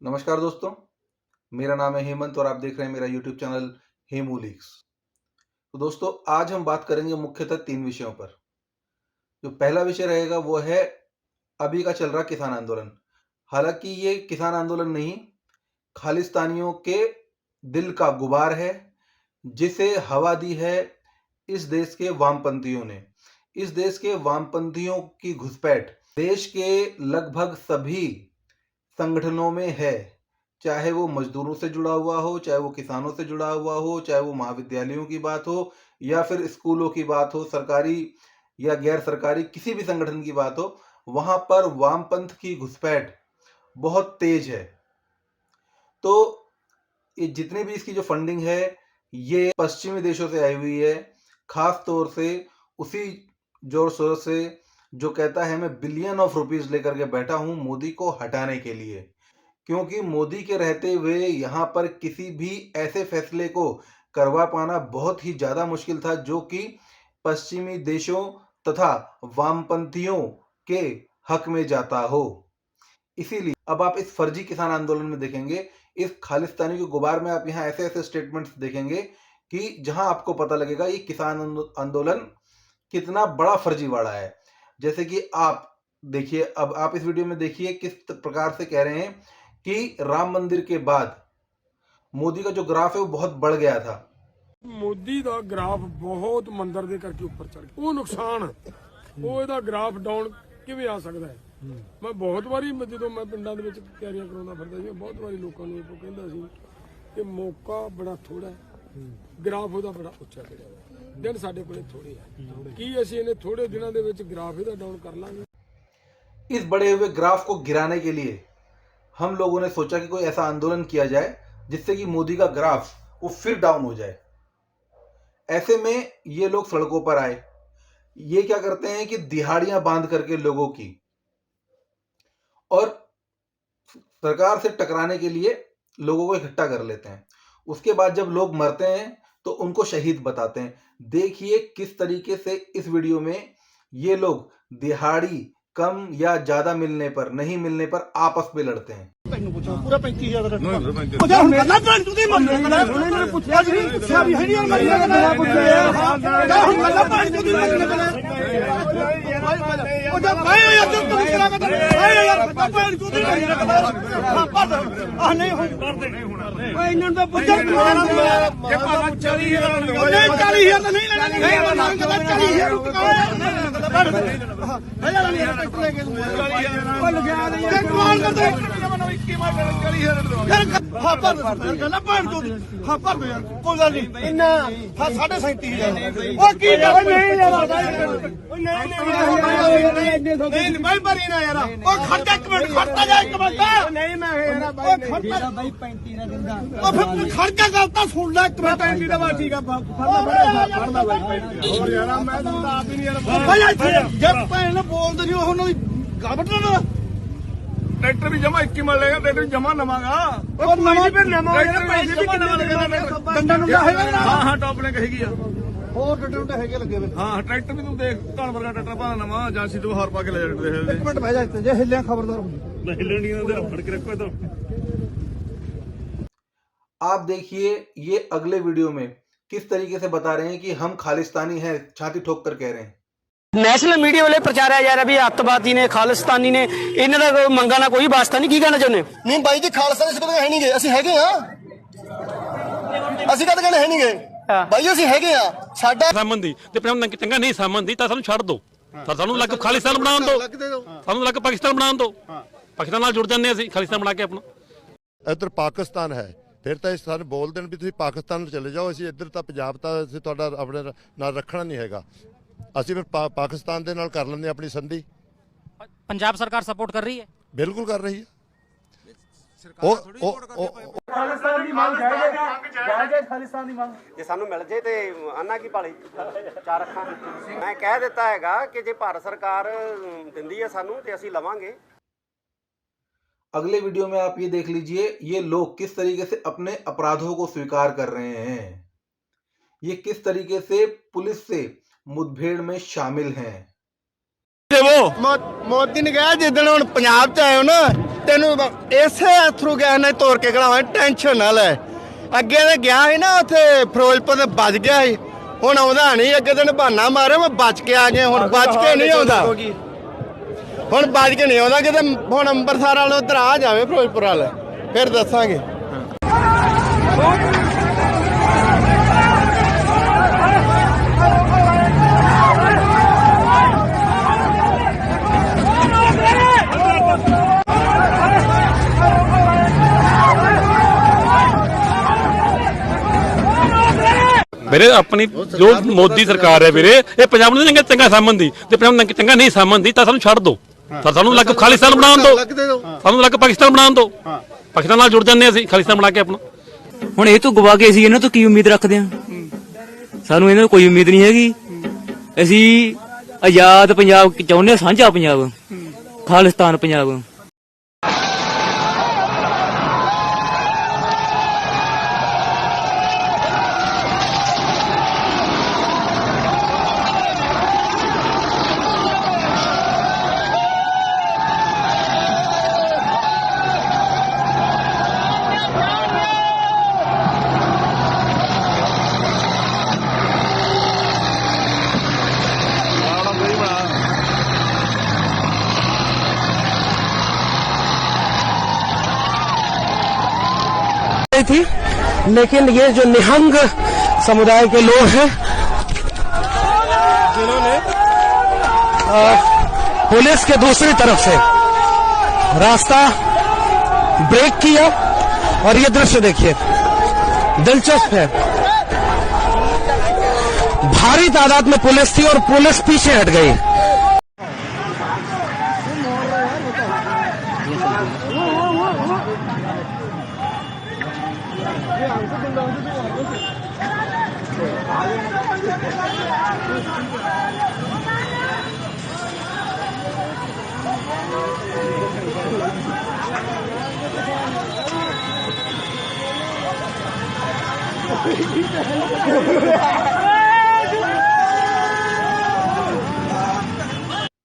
नमस्कार दोस्तों, मेरा नाम है हेमंत और आप देख रहे हैं मेरा यूट्यूब चैनल हेमू लीक्स। तो दोस्तों, आज हम बात करेंगे मुख्यतः 3 विषयों पर। जो पहला विषय रहेगा वो है अभी का चल रहा किसान आंदोलन। हालांकि ये किसान आंदोलन नहीं, खालिस्तानियों के दिल का गुबार है, जिसे हवा दी है इस देश के वामपंथियों ने। इस देश के वामपंथियों की घुसपैठ देश के लगभग सभी संगठनों में है, चाहे वो मजदूरों से जुड़ा हुआ हो, चाहे वो किसानों से जुड़ा हुआ हो, चाहे वो महाविद्यालयों की बात हो या फिर स्कूलों की बात हो, सरकारी या गैर सरकारी किसी भी संगठन की बात हो, वहां पर वामपंथ की घुसपैठ बहुत तेज है। तो ये जितनी भी इसकी जो फंडिंग है, ये पश्चिमी देशों से आई हुई है, खास तौर से उसी जोर शोर से जो कहता है मैं बिलियन ऑफ रुपीज लेकर के बैठा हूं मोदी को हटाने के लिए। क्योंकि मोदी के रहते हुए यहाँ पर किसी भी ऐसे फैसले को करवा पाना बहुत ही ज्यादा मुश्किल था जो कि पश्चिमी देशों तथा वामपंथियों के हक में जाता हो। इसीलिए अब आप इस फर्जी किसान आंदोलन में देखेंगे, इस खालिस्तानी के गुबार में आप यहाँ ऐसे ऐसे स्टेटमेंट्स देखेंगे कि जहां आपको पता लगेगा ये किसान आंदोलन कितना बड़ा फर्जीवाड़ा है। जैसे कि आप देखिए, अब आप इस वीडियो में देखिए किस प्रकार से कह रहे हैं कि राम मंदिर के बाद मोदी का जो ग्राफ है वो बहुत बढ़ गया था। ਮੋਦੀ ਦਾ ਗ੍ਰਾਫ ਬਹੁਤ ਮੰਦਰ ਦੇ ਕਰਕੇ ਉੱਪਰ ਚੜ ਗਿਆ। ਉਹ ਨੁਕਸਾਨ ਉਹ ਇਹਦਾ ਗ੍ਰਾਫ ਡਾਊਨ ਕਿਵੇਂ ਆ ਸਕਦਾ ਹੈ। ਮੈਂ ਬਹੁਤ ਵਾਰੀ ਜਦੋਂ ਮੈਂ ਪਿੰਡਾਂ ਦੇ ਵਿੱਚ ਤਿਆਰੀਆਂ ਕਰਾਉਂਦਾ ਫਿਰਦਾ ਸੀ, ਬਹੁਤ ਵਾਰੀ ਲੋਕਾਂ ਨੂੰ ਇਹ ਕਹਿੰਦਾ ਸੀ ਕਿ ਮੌਕਾ ਬੜਾ ਥੋੜਾ ਹੈ, ਗ੍ਰਾਫ ਉਹਦਾ ਬੜਾ ਉੱਚਾ ਚੜਿਆ ਹੋਇਆ, ਦਿਨ ਸਾਡੇ ਕੋਲੇ ਥੋੜੇ ਆ। ਕੀ ਅਸੀਂ ਇਹਨੇ ਥੋੜੇ ਦਿਨਾਂ ਦੇ ਵਿੱਚ ਗ੍ਰਾਫ ਇਹਦਾ ਡਾਊਨ ਕਰ ਲਾਂਗੇ? इस बढ़े हुए ग्राफ को गिराने के लिए हम लोगों ने सोचा कि कोई ऐसा आंदोलन किया जाए जिससे कि मोदी का ग्राफ वो फिर डाउन हो जाए। ऐसे में ये लोग सड़कों पर आए। ये क्या करते हैं कि दिहाड़ियां बांध करके लोगों की और सरकार से टकराने के लिए लोगों को इकट्ठा कर लेते हैं। उसके बाद जब लोग मरते हैं तो उनको शहीद बताते हैं। देखिए किस तरीके से इस वीडियो में ये लोग दिहाड़ी कम या ज्यादा मिलने पर, नहीं मिलने पर आपस में लड़ते हैं। पूरा 35,000 ਹੁਣ ਗੱਲਾਂ ਭੈਣ ਤੂੰ ਦੀ ਮੰਨ ਲੈ ਪੁੱਛਿਆ ਜੀ ਪੁੱਛਿਆ ਵੀ ਹੈ ਨਹੀਂ ਹੁਣ ਗੱਲਾਂ ਪੁੱਛਿਆ ਹੁਣ ਗੱਲਾਂ ਭੈਣ ਤੂੰ ਦੀ ਉਹ ਜਦ ਮੈਂ ਯਾਰ ਤੂੰ ਕਰਾ ਕੇ ਆਏ ਯਾਰ ਭੈਣ ਤੂੰ ਦੀ ਨਹੀਂ ਹੁਣ ਕਰਦੇ ਨਹੀਂ ਹੁਣ ਓਏ ਇਹਨਾਂ ਦਾ ਪੁੱਛਿਆ ਕਿ ਭਾਵੇਂ 40,000 ਨਹੀਂ 40,000 ਤਾਂ ਨਹੀਂ ਲੈਣਾ ਨਹੀਂ ਮੰਗ ਦਾ 40,000 ਹਜ਼ਾਰ ਨਹੀਂ ਟਰੈਕਟਰ ਲੈ ਕੇ ਉਹ ਲਗਿਆ ਨਹੀਂ ਯਾਰ ਕਮਾਲ ਕਰਦੇ ਹਾਂ ਭਰ ਗੱਲਾਂ ਭੈਣ ਤੂੰ ਹਾਂ ਭਰ ਦੋ ਯਾਰ ਕੋਈ ਗੱਲ ਨਹੀਂ ਇੰਨਾ ਹਾਂ 37,500 ਉਹ ਕੀ ਨਹੀਂ ਨਹੀਂ ਮੈਂ ਭਰੀ ਨਾ ਯਾਰ ਉਹ ਖਰਚਾ ਇੱਕ ਮਿੰਟ ਖਰਚਾ ਜਾ ਇੱਕ ਮਿੰਟ ਨਹੀਂ ਮੈਂ ਯਾਰ ਖਰਚਾ ਬਾਈ 35 ਨਾ ਦਿੰਦਾ ਉਹ ਫਿਰ ਖਰਚਾ ਕਰਤਾ ਸੁਣ ਲੈ ਇੱਕ ਮਿੰਟ 35 ਦਾ ਵਾ ਠੀਕ ਆ ਫੜਦਾ ਬਾਈ ਹੋਰ ਯਾਰ ਮੈਂ ਤਾਂ ਆਪ ਹੀ ਨਹੀਂ ਯਾਰ ਭਾਈ ਇੱਥੇ ਜੇ ਭੈਣ ਬੋਲਦੇ ਨਹੀਂ ਉਹਨਾਂ ਦੀ ਗੱਲ ਬਟਣਾ ट्रैक्टर भी जमा 21 मिल लेगा, ट्रैक्टर जमा नवागा और नवा फिर नवा यार पैसे भी कितना लगेगा डंडा डंडा हैगा ना हां हां टॉप ने कहेगी यार और डंडा डंडा हैगे लगे हुए हां ट्रैक्टर भी तू देख कान वर्गा ट्रैक्टर पा नवा जांसी तो हार पा के ले जा ट्रैक्टर एक मिनट बह जा जे हिलिया खबरदार मैं हिलनी ना फड़ के रखो तो। आप देखिए ये अगले वीडियो में किस तरीके से बता रहे हैं कि हम खालिस्तानी हैं, छाती ठोक कर कह रहे हैं। ਨੈਸ਼ਨਲ ਮੀਡੀਆ ਵਾਲੇ ਪ੍ਰਚਾਰਿਆ ਜਾ ਰਿਹਾ ਵੀ ਅੱਤਵਾਦੀ ਨੇ, ਖਾਲਿਸਤਾਨੀ ਨੇ, ਇਹਨਾਂ ਦਾ ਮੰਗਾ ਨਾਲ ਕੋਈ ਵਾਸਤਾ ਨਹੀਂ। ਕੀ ਕਹਿਣਾ ਚਾਹੁੰਦੇ? ਨਹੀਂ ਬਾਈ ਜੀ ਖਾਲਸਾ ਅਸੀਂ ਕਦੇ ਹੈ ਨਹੀਂ ਗਏ, ਅਸੀਂ ਹੈਗੇ ਆ, ਅਸੀਂ ਕਦੇ ਕਹਿੰਦੇ ਹੈ ਨਹੀਂ ਗਏ ਬਾਈ, ਅਸੀਂ ਹੈਗੇ ਆ। ਸਾਡਾ ਸਾਮੰਦੀ ਤੇ ਪੰਜਾਬ ਚੰਗਾ ਨਹੀਂ ਸਾਮੰਦੀ ਤਾਂ ਸਾਨੂੰ ਛੱਡ ਦਿਓ, ਤਾਂ ਸਾਨੂੰ ਲੱਗ ਖਾਲਿਸਤਾਨ ਬਣਾਉਣ ਦਿਓ, ਸਾਨੂੰ ਲੱਗ ਪਾਕਿਸਤਾਨ ਬਣਾਉਣ ਦਿਓ, ਪਾਕਿਸਤਾਨ ਨਾਲ ਜੁੜ ਜਾਂਦੇ ਅਸੀਂ ਖਾਲਿਸਤਾਨ ਬਣਾ ਕੇ ਆਪਣਾ। ਇੱਧਰ ਪਾਕਿਸਤਾਨ ਹੈ, ਫਿਰ ਤਾਂ ਇਸ ਸਾਰੇ ਬੋਲ ਦੇਣ ਵੀ ਤੁਸੀਂ ਪਾਕਿਸਤਾਨ ਨੂੰ ਚਲੇ ਜਾਓ, ਅਸੀਂ ਇੱਧਰ ਤਾਂ ਪੰਜਾਬ ਤਾਂ ਅਸੀਂ ਤੁਹਾਡਾ ਆਪਣੇ ਨਾਲ ਰੱਖਣਾ ਨਹੀਂ ਹੈਗਾ। ਅਸੀਂ ਫਿਰ ਪਾਕਿਸਤਾਨ ਦੇ ਨਾਲ ਕਰ ਲੈਂਦੇ ਆਪਣੀ ਸੰਧੀ। पंजाब सरकार सपोर्ट कर रही है? ਬਿਲਕੁਲ ਕਰ ਰਹੀ ਹੈ। ਜੇ ਸਾਨੂੰ ਮਿਲ ਜੇ ਤੇ ਆਨਾ ਕੀ ਭਾਲੀ ਚਾਰ ਅੱਖਾਂ। ਮੈਂ ਕਹਿ ਦਿੱਤਾ ਹੈਗਾ ਕਿ ਜੇ ਭਾਰਤ ਸਰਕਾਰ ਦਿੰਦੀ ਹੈ ਸਾਨੂੰ ਤੇ ਅਸੀਂ ਲਵਾਂਗੇ। अगले वीडियो में आप ये देख लीजिए ये लोग किस तरीके से अपने अपराधों को स्वीकार कर रहे हैं, ये किस तरीके से पुलिस से मुठभेड़ में शामिल हैं। बोले वो मोदी ने कहा जिदन हुण पंजाब च आए हो ना तेनू इसे थ्रू गैस ने तोड़ के खड़ावां टेंशन ना ले अगे ते गया ही ना उत्थे फिरोजपुर ते बच गया ही हुण आउंदा नहीं अगे दिन बहाना मारे मैं बच के आ गया हुण बच के नहीं आउंदा हुण बच के नहीं आउंदा किते हुण अंबरसर वाल उधर आ जावे फिरोजपुर वाल फिर दसांगे ਵੀਰੇ ਆਪਣੀ ਜੋ ਮੋਦੀ ਸਰਕਾਰ ਹੈ ਵੀਰੇ ਇਹ ਪੰਜਾਬ ਨੂੰ ਚੰਗਾ ਸਾਂਭਦੀ ਤੇ ਪੰਜਾਬ ਨੂੰ ਚੰਗਾ ਨਹੀਂ ਸਾਂਭਦੀ ਤਾਂ ਸਾਨੂੰ ਛੱਡ ਦੋ ਸਾਨੂੰ ਲੱਗ ਖਾਲਿਸਤਾਨ ਬਣਾਉਣ ਦੋ ਸਾਨੂੰ ਲੱਗ ਪਾਕਿਸਤਾਨ ਬਣਾਉਣ ਦੋ ਪਾਕਿਸਤਾਨ ਨਾਲ ਜੁੜ ਜਾਂਦੇ ਅਸੀਂ ਖਾਲਿਸਤਾਨ ਬਣਾ ਕੇ ਆਪਣਾ ਹੁਣ ਇਹ ਤੋਂ ਗਵਾ ਕੇ ਅਸੀਂ ਇਹਨਾਂ ਤੋਂ ਕੀ ਉਮੀਦ ਰੱਖਦੇ ਹਾਂ ਸਾਨੂੰ ਇਹਨਾਂ ਤੋਂ ਕੋਈ ਉਮੀਦ ਨਹੀਂ ਹੈਗੀ ਅਸੀਂ ਆਜ਼ਾਦ ਪੰਜਾਬ ਚਾਹੁੰਦੇ ਹਾਂ ਸਾਂਝਾ ਪੰਜਾਬ ਖਾਲਿਸਤਾਨ ਪੰਜਾਬ थी लेकिन ये जो निहंग समुदाय के लोग हैं जिन्होंने पुलिस के दूसरी तरफ से रास्ता ब्रेक किया और ये दृश्य देखिए दिलचस्प है भारी तादाद में पुलिस थी और पुलिस पीछे हट गई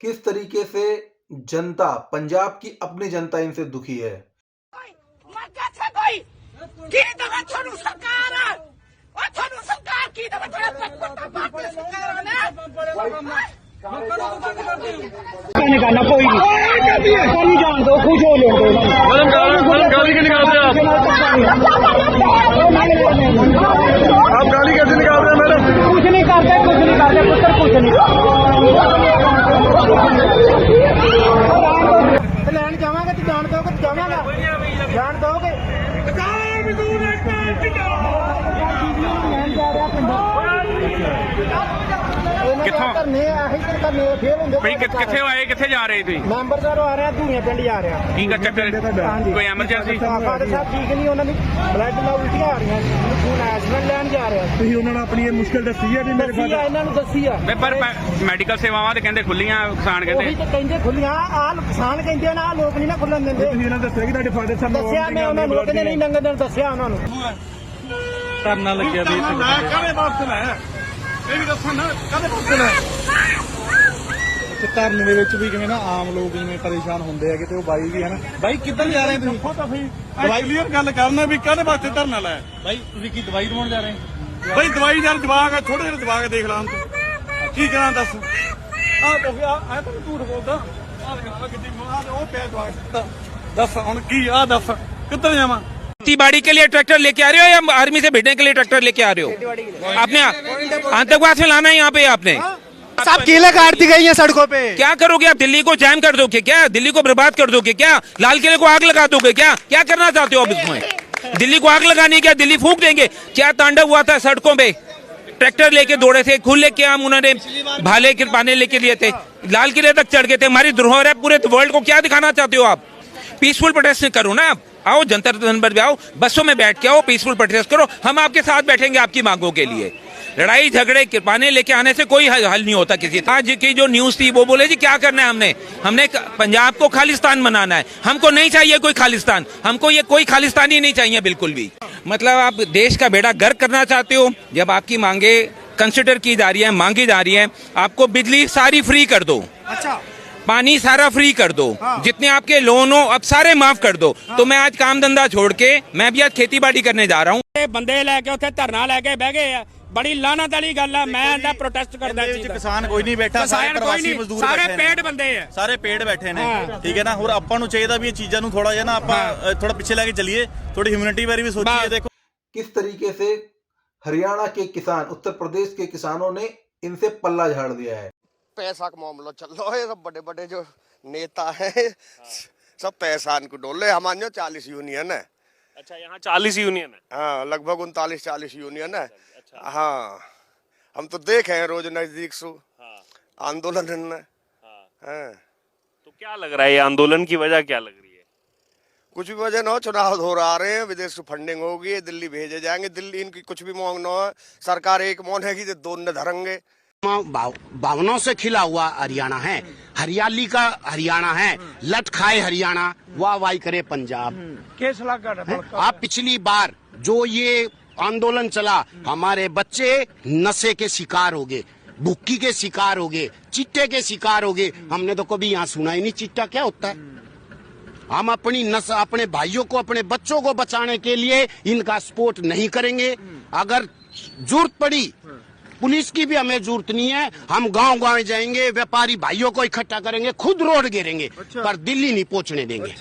किस तरीके से जनता, पंजाब की अपनी जनता इनसे दुखी है। निकालना कोई नहीं जान दो खुश हो लो गाली क्यों निकालते हैं आप गाली कैसे निकाल रहे हैं मैडम कुछ नहीं करते पुत्र कुछ नहीं लैन जावांगे तो जान दोगे जान दोगे किथे आए किथे जा रहे थे मैंबर सर आ रहे धूड़िया पिंड जा रहे की चक्कर कोई एमरजेंसी फादर साहब ठीक नहीं उन्होंने ब्लड ਨਾਲ ਉਲਟੀਆਂ ਆ ਰਹੀਆਂ खून ਐਕਸੀਡੈਂਟ ਲੈਣ ਜਾ ਰਹੇ ਤੁਸੀਂ ਉਹਨਾਂ ਨੂੰ ਆਪਣੀ ਇਹ ਮੁਸ਼ਕਲ ਦੱਸੀ ਹੈ ਵੀ ਮੇਰੇ ਫਾਦਰ ਇਹਨਾਂ ਨੂੰ ਦੱਸੀ ਆ ਪਰ ਮੈਡੀਕਲ ਸੇਵਾਵਾਂ ਤੇ ਕਹਿੰਦੇ ਖੁੱਲੀਆਂ ਕਿਸਾਨ ਕਹਿੰਦੇ ਉਹੀ ਤਾਂ ਕਹਿੰਦੇ ਖੁੱਲੀਆਂ ਆ ਕਿਸਾਨ ਕਹਿੰਦੇ ਨਾ ਲੋਕ ਨਹੀਂ ਨਾ ਖੁੱਲਣ ਦਿੰਦੇ ਤੁਸੀਂ ਇਹਨਾਂ ਦੱਸਿਆ ਕਿ ਤੁਹਾਡੇ ਫਾਦਰ ਸਾਹਿਬ ਦੱਸਿਆ ਮੈਂ ਉਹਨਾਂ ਨੂੰ ਕਹਿੰਦੇ ਨਹੀਂ ਨੰਗੇ ਦਿਨ ਦੱਸਿਆ ਉਹਨਾਂ ਨੂੰ ਧਰਨਾ ਲੱਗਿਆ ਵੀ ਕਾਹਦੇ ਵਾਸਤੇ ਲੈ ਇਹ ਵੀ ਦੱਸਣ ਨਾ ਕਾਹਦੇ ਵਾਸਤੇ ਲੈ ਧਰਨੇ ਦੇ ਵਿੱਚ ਵੀ ਕਿਵੇਂ ਨਾ ਆਮ ਲੋਕ ਜਿਵੇਂ ਪਰੇਸ਼ਾਨ ਹੁੰਦੇ ਹੈਗੇ ਤੇ ਉਹ ਬਾਈ ਵੀ ਹੈ ਨਾ ਬਾਈ ਕਿੱਧਰ ਜਾ ਰਹੇ ਤੁਸੀਂ ਦਵਾਈ ਕਲੀਅਰ ਗੱਲ ਕਰਨਾ ਵੀ ਕਾਹਦੇ ਵਾਸਤੇ ਧਰਨਾ ਲਾਇਆ ਬਾਈ ਤੁਸੀਂ ਕੀ ਦਵਾਈ ਦਵਾਉਣ ਜਾ ਰਹੇ ਬਾਈ ਦਵਾਈ ਯਾਰ ਜਵਾਕ ਆ ਛੋਟੇ ਜਿਹੇ ਜਵਾਕ ਦੇਖ ਲਾਂ ਤੂੰ ਕੀ ਕਰਾਂ ਦੱਸ ਆ ਤਾਂ ਤਾਂ ਝੂਠ ਬੋਲਦਾ ਆ ਕਿੱਡੀ ਉਹ ਪਿਆ ਜਵਾਕ ਦੱਸ ਹੁਣ ਕੀ ਆ ਦੱਸ ਕਿੱਧਰ ਜਾਵਾਂ खेतीबाड़ी के लिए ट्रैक्टर लेके आ रहे हो या आर्मी से भेजने के लिए ट्रैक्टर लेके आ रहे हो आपने आतंकवाद फैलाना है यहाँ पे आपने सब कीले काट दी गई है सड़कों पे क्या करोगे आप दिल्ली को जैम कर दोगे क्या दिल्ली को बर्बाद कर दोगे क्या लाल किले को आग लगा दोगे क्या क्या करना चाहते हो आप इसमें दिल्ली को आग लगानी क्या दिल्ली फूंक देंगे क्या तांडव हुआ था सड़कों पे ट्रैक्टर लेके दौड़े थे खुले के आम उन्होंने भाले कृपाने लेके लिए थे लाल किले तक चढ़ गए थे हमारी धरोहर है पूरे वर्ल्ड को क्या दिखाना चाहते हो आप पीसफुल प्रोटेस्ट करो ना आप आओ जंतर पर भी आओ बसों में बैठ के आओ पीसफुल प्रोटेस्ट करो हम आपके साथ बैठेंगे आपकी मांगों के लिए लड़ाई झगड़े कृपाने लेके आने से कोई हल नहीं होता किसी आज की जो न्यूज थी वो बोले जी क्या करना है हमने पंजाब को खालिस्तान बनाना है हमको नहीं चाहिए कोई खालिस्तान हमको ये कोई खालिस्तानी नहीं चाहिए बिल्कुल भी मतलब आप देश का बेड़ा गर्क करना चाहते हो जब आपकी मांगे कंसिडर की जा रही है मांगी जा रही है आपको बिजली सारी फ्री कर दो अच्छा पानी सारा फ्री कर दो, जितने आपके लोन हो अब सारे माफ कर दो। तो मैं आज काम धंधा छोड़ के मैं भी आज खेती बाड़ी करने जा रहा हूँ। ਬੰਦੇ ਲੈ ਕੇ ਉੱਥੇ ਧਰਨਾ ਲੈ ਕੇ ਬਹਿ ਗਏ ਆ, ਬੜੀ ਲਾਹਨਤ ਵਾਲੀ ਗੱਲ ਆ। ਮੈਂ ਇਹਦਾ ਪ੍ਰੋਟੈਸਟ ਕਰਦਾ ਸੀ। ਕਿਸਾਨ ਕੋਈ ਨਹੀਂ ਬੈਠਾ, ਸਾਰੇ ਪ੍ਰਵਾਸੀ ਮਜ਼ਦੂਰ ਸਾਰੇ ਬੈਠੇ ਨੇ, ਪੇੜ ਬੰਦੇ ਆ, ਸਾਰੇ ਪੇੜ ਬੈਠੇ ਨੇ, ਠੀਕ ਹੈ ਨਾ। ਹੋਰ ਆਪਾਂ ਨੂੰ ਚਾਹੀਦਾ ਵੀ ਇਹ ਚੀਜ਼ਾਂ ਨੂੰ ਥੋੜਾ ਜਿਹਾ ਨਾ ਆਪਾਂ ਥੋੜਾ ਪਿੱਛੇ ਲੈ ਕੇ ਚੱਲੀਏ, ਥੋੜੀ ਹਿਊਮੈਨਿਟੀ ਬਾਰੇ ਵੀ ਸੋਚੀਏ। देखो किस तरीके से हरियाणा के किसान, उत्तर प्रदेश के किसानों ने इनसे पल्ला झाड़ दिया है। पैसा का मामला चल रहा है, सब बड़े बड़े जो नेता हैं सब पैसा इनको डोले। हमारे यहाँ 40 यूनियन है। अच्छा, यहाँ 40 यूनियन है। हाँ, लगभग 39-40 यूनियन है। हाँ, हम तो देखे हैं रोज नजदीक से आंदोलन में। हाँ, तो क्या लग रहा है, ये आंदोलन की वजह क्या लग रही है? कुछ भी वजह ना हो, चुनाव हो रहा रहे हैं, विदेश से फंडिंग होगी, दिल्ली भेजे जाएंगे। दिल्ली इनकी कुछ भी मांग ना हो, सरकार एक मौन है कि दो न धरेंगे। भावनाओं से खिला हुआ हरियाणा है, हरियाली का हरियाणा है, लट खाए हरियाणा, वाह वाही करे पंजाब। आप पिछली बार जो ये आंदोलन चला, हमारे बच्चे नशे के शिकार हो गए, भुक्की के शिकार हो गए, चिट्टे के शिकार हो गए। हमने तो कभी यहाँ सुना ही नहीं चिट्टा क्या होता है। हम अपनी नस्ल, अपने भाइयों को, अपने बच्चों को बचाने के लिए इनका सपोर्ट नहीं करेंगे। अगर जरूरत पड़ी, पुलिस की भी हमें जरूरत नहीं है, हम गांव गांव जाएंगे, व्यापारी भाइयों को इकट्ठा करेंगे, खुद रोड घेरेंगे, पर दिल्ली नहीं पहुंचने देंगे।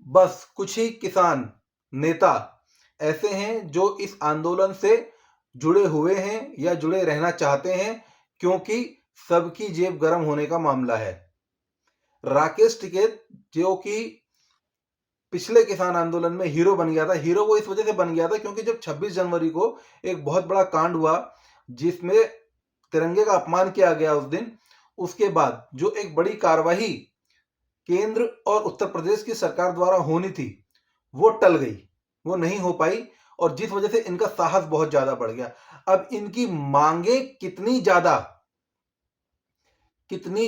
बस कुछ ही किसान नेता ऐसे हैं जो इस आंदोलन से जुड़े हुए हैं या जुड़े रहना चाहते हैं, क्योंकि सबकी जेब गर्म होने का मामला है। राकेश टिकैत जो कि पिछले किसान आंदोलन में हीरो बन गया था, हीरो वो इस वजह से बन गया था क्योंकि जब 26 जनवरी को एक बहुत बड़ा कांड हुआ जिसमें तिरंगे का अपमान किया गया उस दिन, उसके बाद जो एक बड़ी कार्रवाई केंद्र और उत्तर प्रदेश की सरकार द्वारा होनी थी वो टल गई, वो नहीं हो पाई, और जिस वजह से इनका साहस बहुत ज्यादा बढ़ गया। अब इनकी मांगे कितनी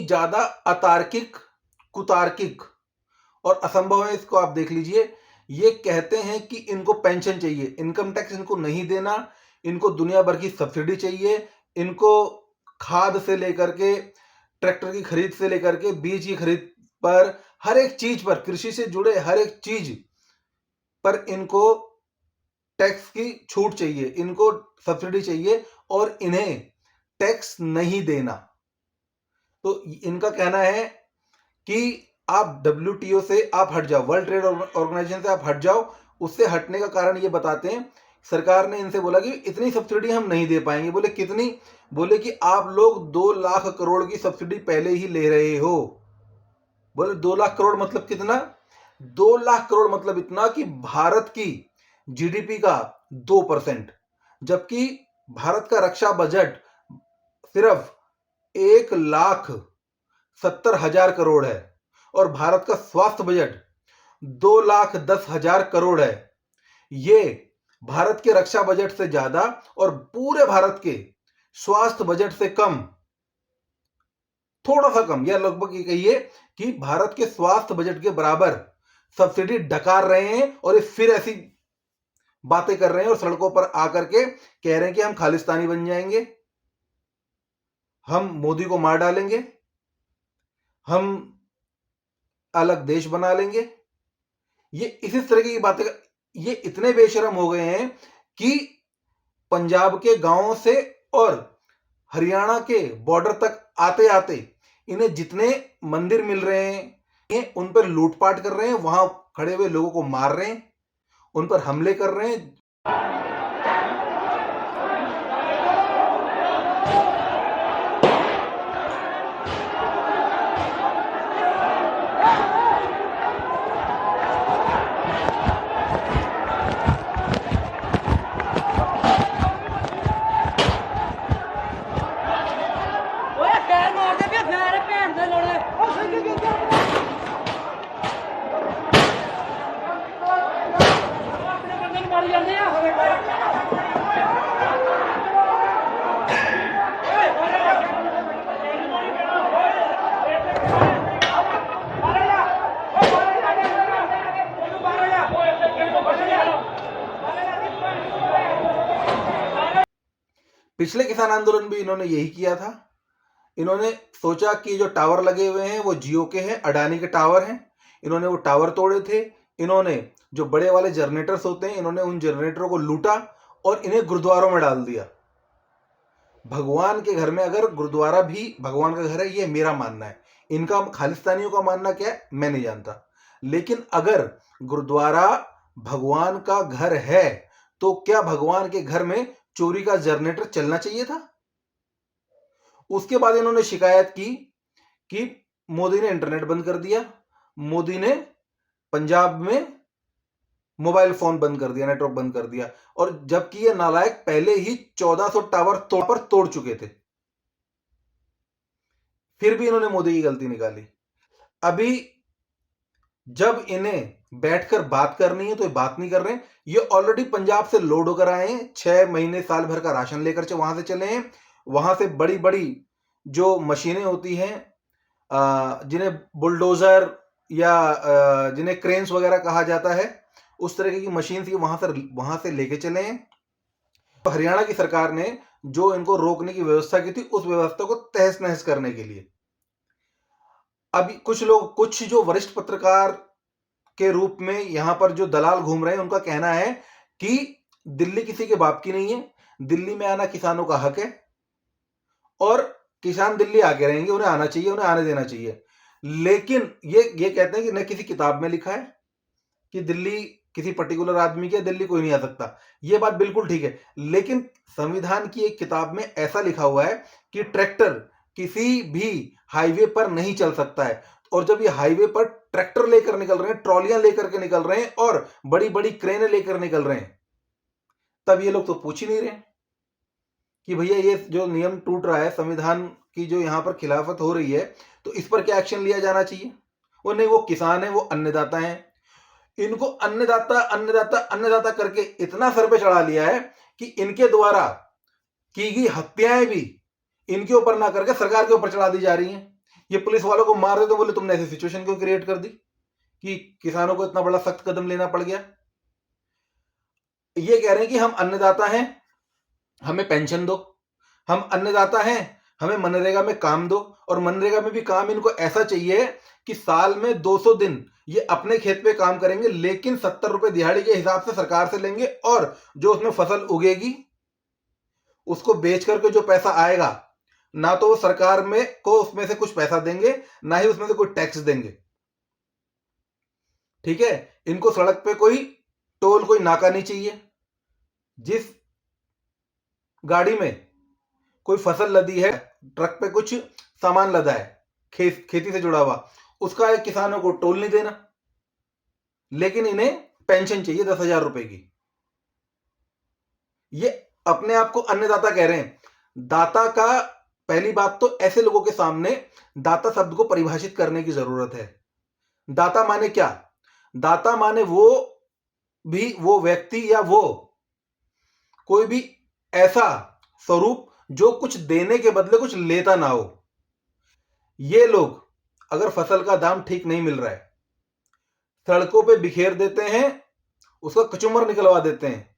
ज्यादा अतार्किक, कुतार्किक और असंभव है, इसको आप देख लीजिए। ये कहते हैं कि इनको पेंशन चाहिए, इनकम टैक्स इनको नहीं देना, इनको दुनिया भर की सब्सिडी चाहिए, इनको खाद से लेकर के ट्रैक्टर की खरीद से लेकर के बीज की खरीद पर, हर एक चीज पर, कृषि से जुड़े हर एक चीज पर इनको टैक्स की छूट चाहिए, इनको सब्सिडी चाहिए और इन्हें टैक्स नहीं देना। तो इनका कहना है कि आप WTO से आप हट जाओ, वर्ल्ड ट्रेड ऑर्गेनाइजेशन से आप हट जाओ। उससे हटने का कारण ये बताते हैं, सरकार ने इनसे बोला कि इतनी सब्सिडी हम नहीं दे पाएंगे। बोले कितनी? बोले कि आप लोग 2 लाख करोड़ की सब्सिडी पहले ही ले रहे हो। बोले 2 लाख करोड़ मतलब कितना? 2 लाख करोड़ मतलब इतना कि भारत की GDP का 2%, जबकि भारत का रक्षा बजट सिर्फ 1,70,000 करोड़ है और भारत का स्वास्थ्य बजट 2,10,000 करोड़ है। ये भारत के रक्षा बजट से ज्यादा और पूरे भारत के स्वास्थ्य बजट से कम, थोड़ा सा कम, या लगभग ये कहिए कि भारत के स्वास्थ्य बजट के बराबर सब्सिडी डकार रहे हैं। और ये फिर ऐसी बातें कर रहे हैं और सड़कों पर आकर के कह रहे हैं कि हम खालिस्तानी बन जाएंगे, हम मोदी को मार डालेंगे, हम अलग देश बना लेंगे। ये इसी तरह की बातें, ये इतने बेशरम हो गए हैं कि पंजाब के गांवों से और हरियाणा के बॉर्डर तक आते आते इन्हें जितने मंदिर मिल रहे हैं उन पर लूटपाट कर रहे हैं, वहां खड़े हुए लोगों को मार रहे हैं, उन पर हमले कर रहे हैं। पिछले किसान आंदोलन भी इन्होंने यही किया था। इन्होंने सोचा कि जो टावर लगे हुए हैं वो जियो के हैं, अडानी के टावर हैं। इन्होंने वो टावर तोड़े थे। इन्होंने जो बड़े वाले जनरेटर्स होते हैं, इन्होंने उन जनरेटरों को लूटा और इन्हें गुरुद्वारों में डाल दिया। भगवान के घर में अगर गुरुद्वारा भी भगवान का घर है, ये मेरा मानना है। इनका, खालिस्तानियों का मानना क्या है मैं नहीं जानता, लेकिन अगर गुरुद्वारा भगवान का घर है तो क्या भगवान के घर में चोरी का जनरेटर चलना चाहिए था? उसके बाद इन्होंने शिकायत की कि मोदी ने इंटरनेट बंद कर दिया, मोदी ने पंजाब में मोबाइल फोन बंद कर दिया, नेटवर्क बंद कर दिया, और जबकि ये नालायक पहले ही 1400 टावर तोड़ चुके थे। फिर भी इन्होंने मोदी की गलती निकाली। अभी जब इन्हें बैठकर बात करनी है तो ये बात नहीं कर रहे हैं। ये ऑलरेडी पंजाब से लोड होकर आए हैं, 6 महीने साल भर का राशन लेकर वहां से चले हैं। वहां से बड़ी बड़ी जो मशीनें होती हैं, जिन्हें बुलडोजर या जिन्हें क्रेन्स वगैरह कहा जाता है, उस तरह की मशीन थी, वहां से लेके चले हैं। तो हरियाणा की सरकार ने जो इनको रोकने की व्यवस्था की थी, उस व्यवस्था को तहस नहस करने के लिए अभी कुछ जो वरिष्ठ पत्रकार के रूप में यहां पर जो दलाल घूम रहे हैं, उनका कहना है कि दिल्ली किसी के बाप की नहीं है, दिल्ली में आना किसानों का हक है और किसान दिल्ली आके रहेंगे, उन्हें आना चाहिए, उन्हें आने देना चाहिए। लेकिन ये कहते हैं कि न किसी किताब में लिखा है कि दिल्ली किसी पर्टिकुलर आदमी की, दिल्ली कोई नहीं आ सकता। यह बात बिल्कुल ठीक है, लेकिन संविधान की एक किताब में ऐसा लिखा हुआ है कि ट्रैक्टर किसी भी हाईवे पर नहीं चल सकता है। और जब ये हाईवे पर ट्रैक्टर लेकर निकल रहे हैं, ट्रॉलियां लेकर के निकल रहे हैं और बड़ी बड़ी क्रेनें लेकर निकल रहे हैं, तब ये लोग तो पूछ ही नहीं रहे कि भैया ये जो नियम टूट रहा है, संविधान की जो यहां पर खिलाफत हो रही है, तो इस पर क्या एक्शन लिया जाना चाहिए। वो नहीं, वो किसान है, वो अन्नदाता है। इनको अन्नदाता अन्नदाता अन्नदाता करके इतना सर पे चढ़ा लिया है कि इनके द्वारा की गई हत्याएं भी इनके ऊपर ना करके सरकार के ऊपर चढ़ा दी जा रही हैं। ये पुलिस वालों को मार रहे तो बोले तुमने ऐसी सिचुएशन क्यों क्रिएट कर दी कि किसानों को इतना बड़ा सख्त कदम लेना पड़ गया। ये कह रहे हैं कि हम अन्नदाता हैं, हमें पेंशन दो, हम अन्नदाता हैं, हमें मनरेगा में काम दो। और मनरेगा में भी काम इनको ऐसा चाहिए कि साल में 200 दिन ये अपने खेत पे काम करेंगे, लेकिन 70 रुपए दिहाड़ी के हिसाब से सरकार से लेंगे, और जो उसमें फसल उगेगी उसको बेच करके जो पैसा आएगा, ना तो वो सरकार में को उसमें से कुछ पैसा देंगे, ना ही उसमें से कोई टैक्स देंगे। ठीक है, इनको सड़क पे कोई टोल, कोई नाका नहीं चाहिए। जिस गाड़ी में कोई फसल लदी है, ट्रक पे कुछ सामान लदा है खेती से जुड़ा हुआ, उसका एक किसानों को टोल नहीं देना, लेकिन इन्हें पेंशन चाहिए 10,000 रुपए की। ये अपने आप को अन्नदाता कह रहे हैं। दाता का, पहली बात तो ऐसे लोगों के सामने दाता शब्द को परिभाषित करने की जरूरत है। दाता माने क्या? दाता माने वो व्यक्ति या वो कोई भी ऐसा स्वरूप जो कुछ देने के बदले कुछ लेता ना हो। ये लोग अगर फसल का दाम ठीक नहीं मिल रहा है, सड़कों पे बिखेर देते हैं, उसका कचूमर निकलवा देते हैं,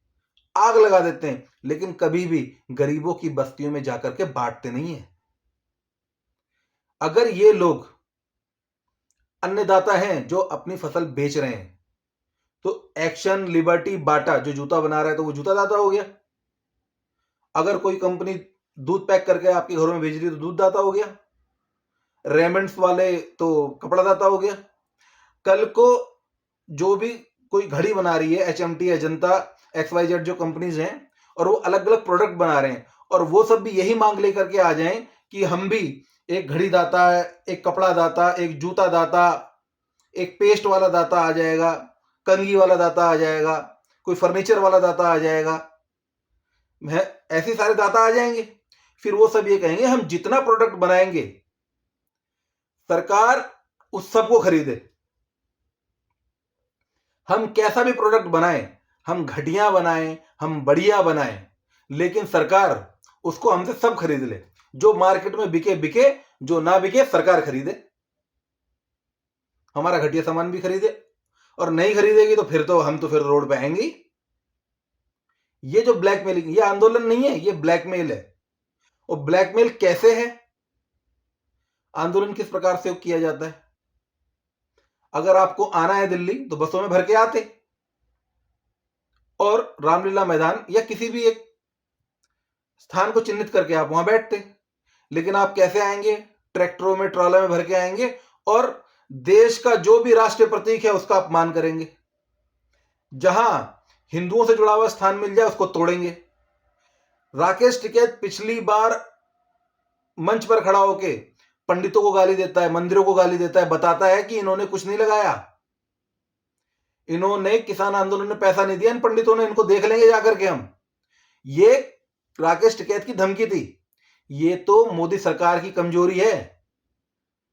आग लगा देते हैं, लेकिन कभी भी गरीबों की बस्तियों में जाकर के बांटते नहीं है। अगर ये लोग अन्नदाता हैं जो अपनी फसल बेच रहे हैं, तो एक्शन, लिबर्टी, बाटा जो जूता बना रहा है तो वो जूता दाता हो गया। अगर कोई कंपनी दूध पैक करके आपके घरों में भेज रही है तो दूध दाता हो गया। रेमंड्स वाले तो कपड़ा दाता हो गया। कल को जो भी कोई घड़ी बना रही है, HMT, अजंता, XYZ जो कंपनीज हैं, और वो अलग अलग प्रोडक्ट बना रहे हैं, और वो सब भी यही मांग लेकर के आ जाएं कि हम भी एक घड़ी दाता है, एक कपड़ा दाता, एक जूता दाता, एक पेस्ट वाला दाता आ जाएगा, कंघी वाला दाता आ जाएगा, कोई फर्नीचर वाला दाता आ जाएगा, ऐसे सारे दाता आ जाएंगे। फिर वो सब ये कहेंगे हम जितना प्रोडक्ट बनाएंगे सरकार उस सब को खरीदे। हम कैसा भी प्रोडक्ट बनाएं, हम घटिया बनाएं, हम बढ़िया बनाएं, लेकिन सरकार उसको हमसे सब खरीद ले। जो मार्केट में बिके बिके, जो ना बिके सरकार खरीदे, हमारा घटिया सामान भी खरीदे। और नहीं खरीदेगी तो फिर रोड पे आएंगे। ये जो ब्लैकमेलिंग, ये आंदोलन नहीं है, ये ब्लैकमेल है। और ब्लैकमेल कैसे है? आंदोलन किस प्रकार से किया जाता है। अगर आपको आना है दिल्ली तो बसों में भर के आते और रामलीला मैदान या किसी भी एक स्थान को चिन्हित करके आप वहां बैठते। लेकिन आप कैसे आएंगे? ट्रैक्टरों में, ट्रॉले में भर के आएंगे और देश का जो भी राष्ट्रीय प्रतीक है उसका अपमान करेंगे। जहां हिंदुओं से जुड़ा हुआ स्थान मिल जाए उसको तोड़ेंगे। राकेश टिकैत पिछली बार मंच पर खड़ा होके पंडितों को गाली देता है, मंदिरों को गाली देता है, बताता है कि इन्होंने कुछ नहीं लगाया, इन्होंने किसान आंदोलन में पैसा नहीं दिया, इन पंडितों ने, इनको देख लेंगे जाकर के हम। ये राकेश टिकैत की धमकी थी। ये तो मोदी सरकार की कमजोरी है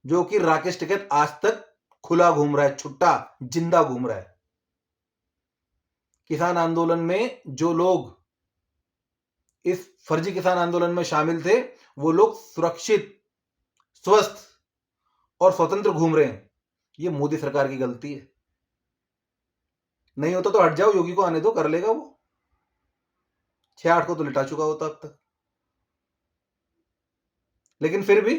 जो कि राकेश टिकैत आज तक खुला घूम रहा है, छुट्टा जिंदा घूम रहा है। किसान आंदोलन में जो लोग इस फर्जी किसान आंदोलन में शामिल थे वो लोग सुरक्षित, स्वस्थ और स्वतंत्र घूम रहे हैं। ये मोदी सरकार की गलती है। नहीं होता तो हट जाओ, योगी को आने दो, कर लेगा वो। 6-8 को तो लिटा चुका होता अब तक। लेकिन फिर भी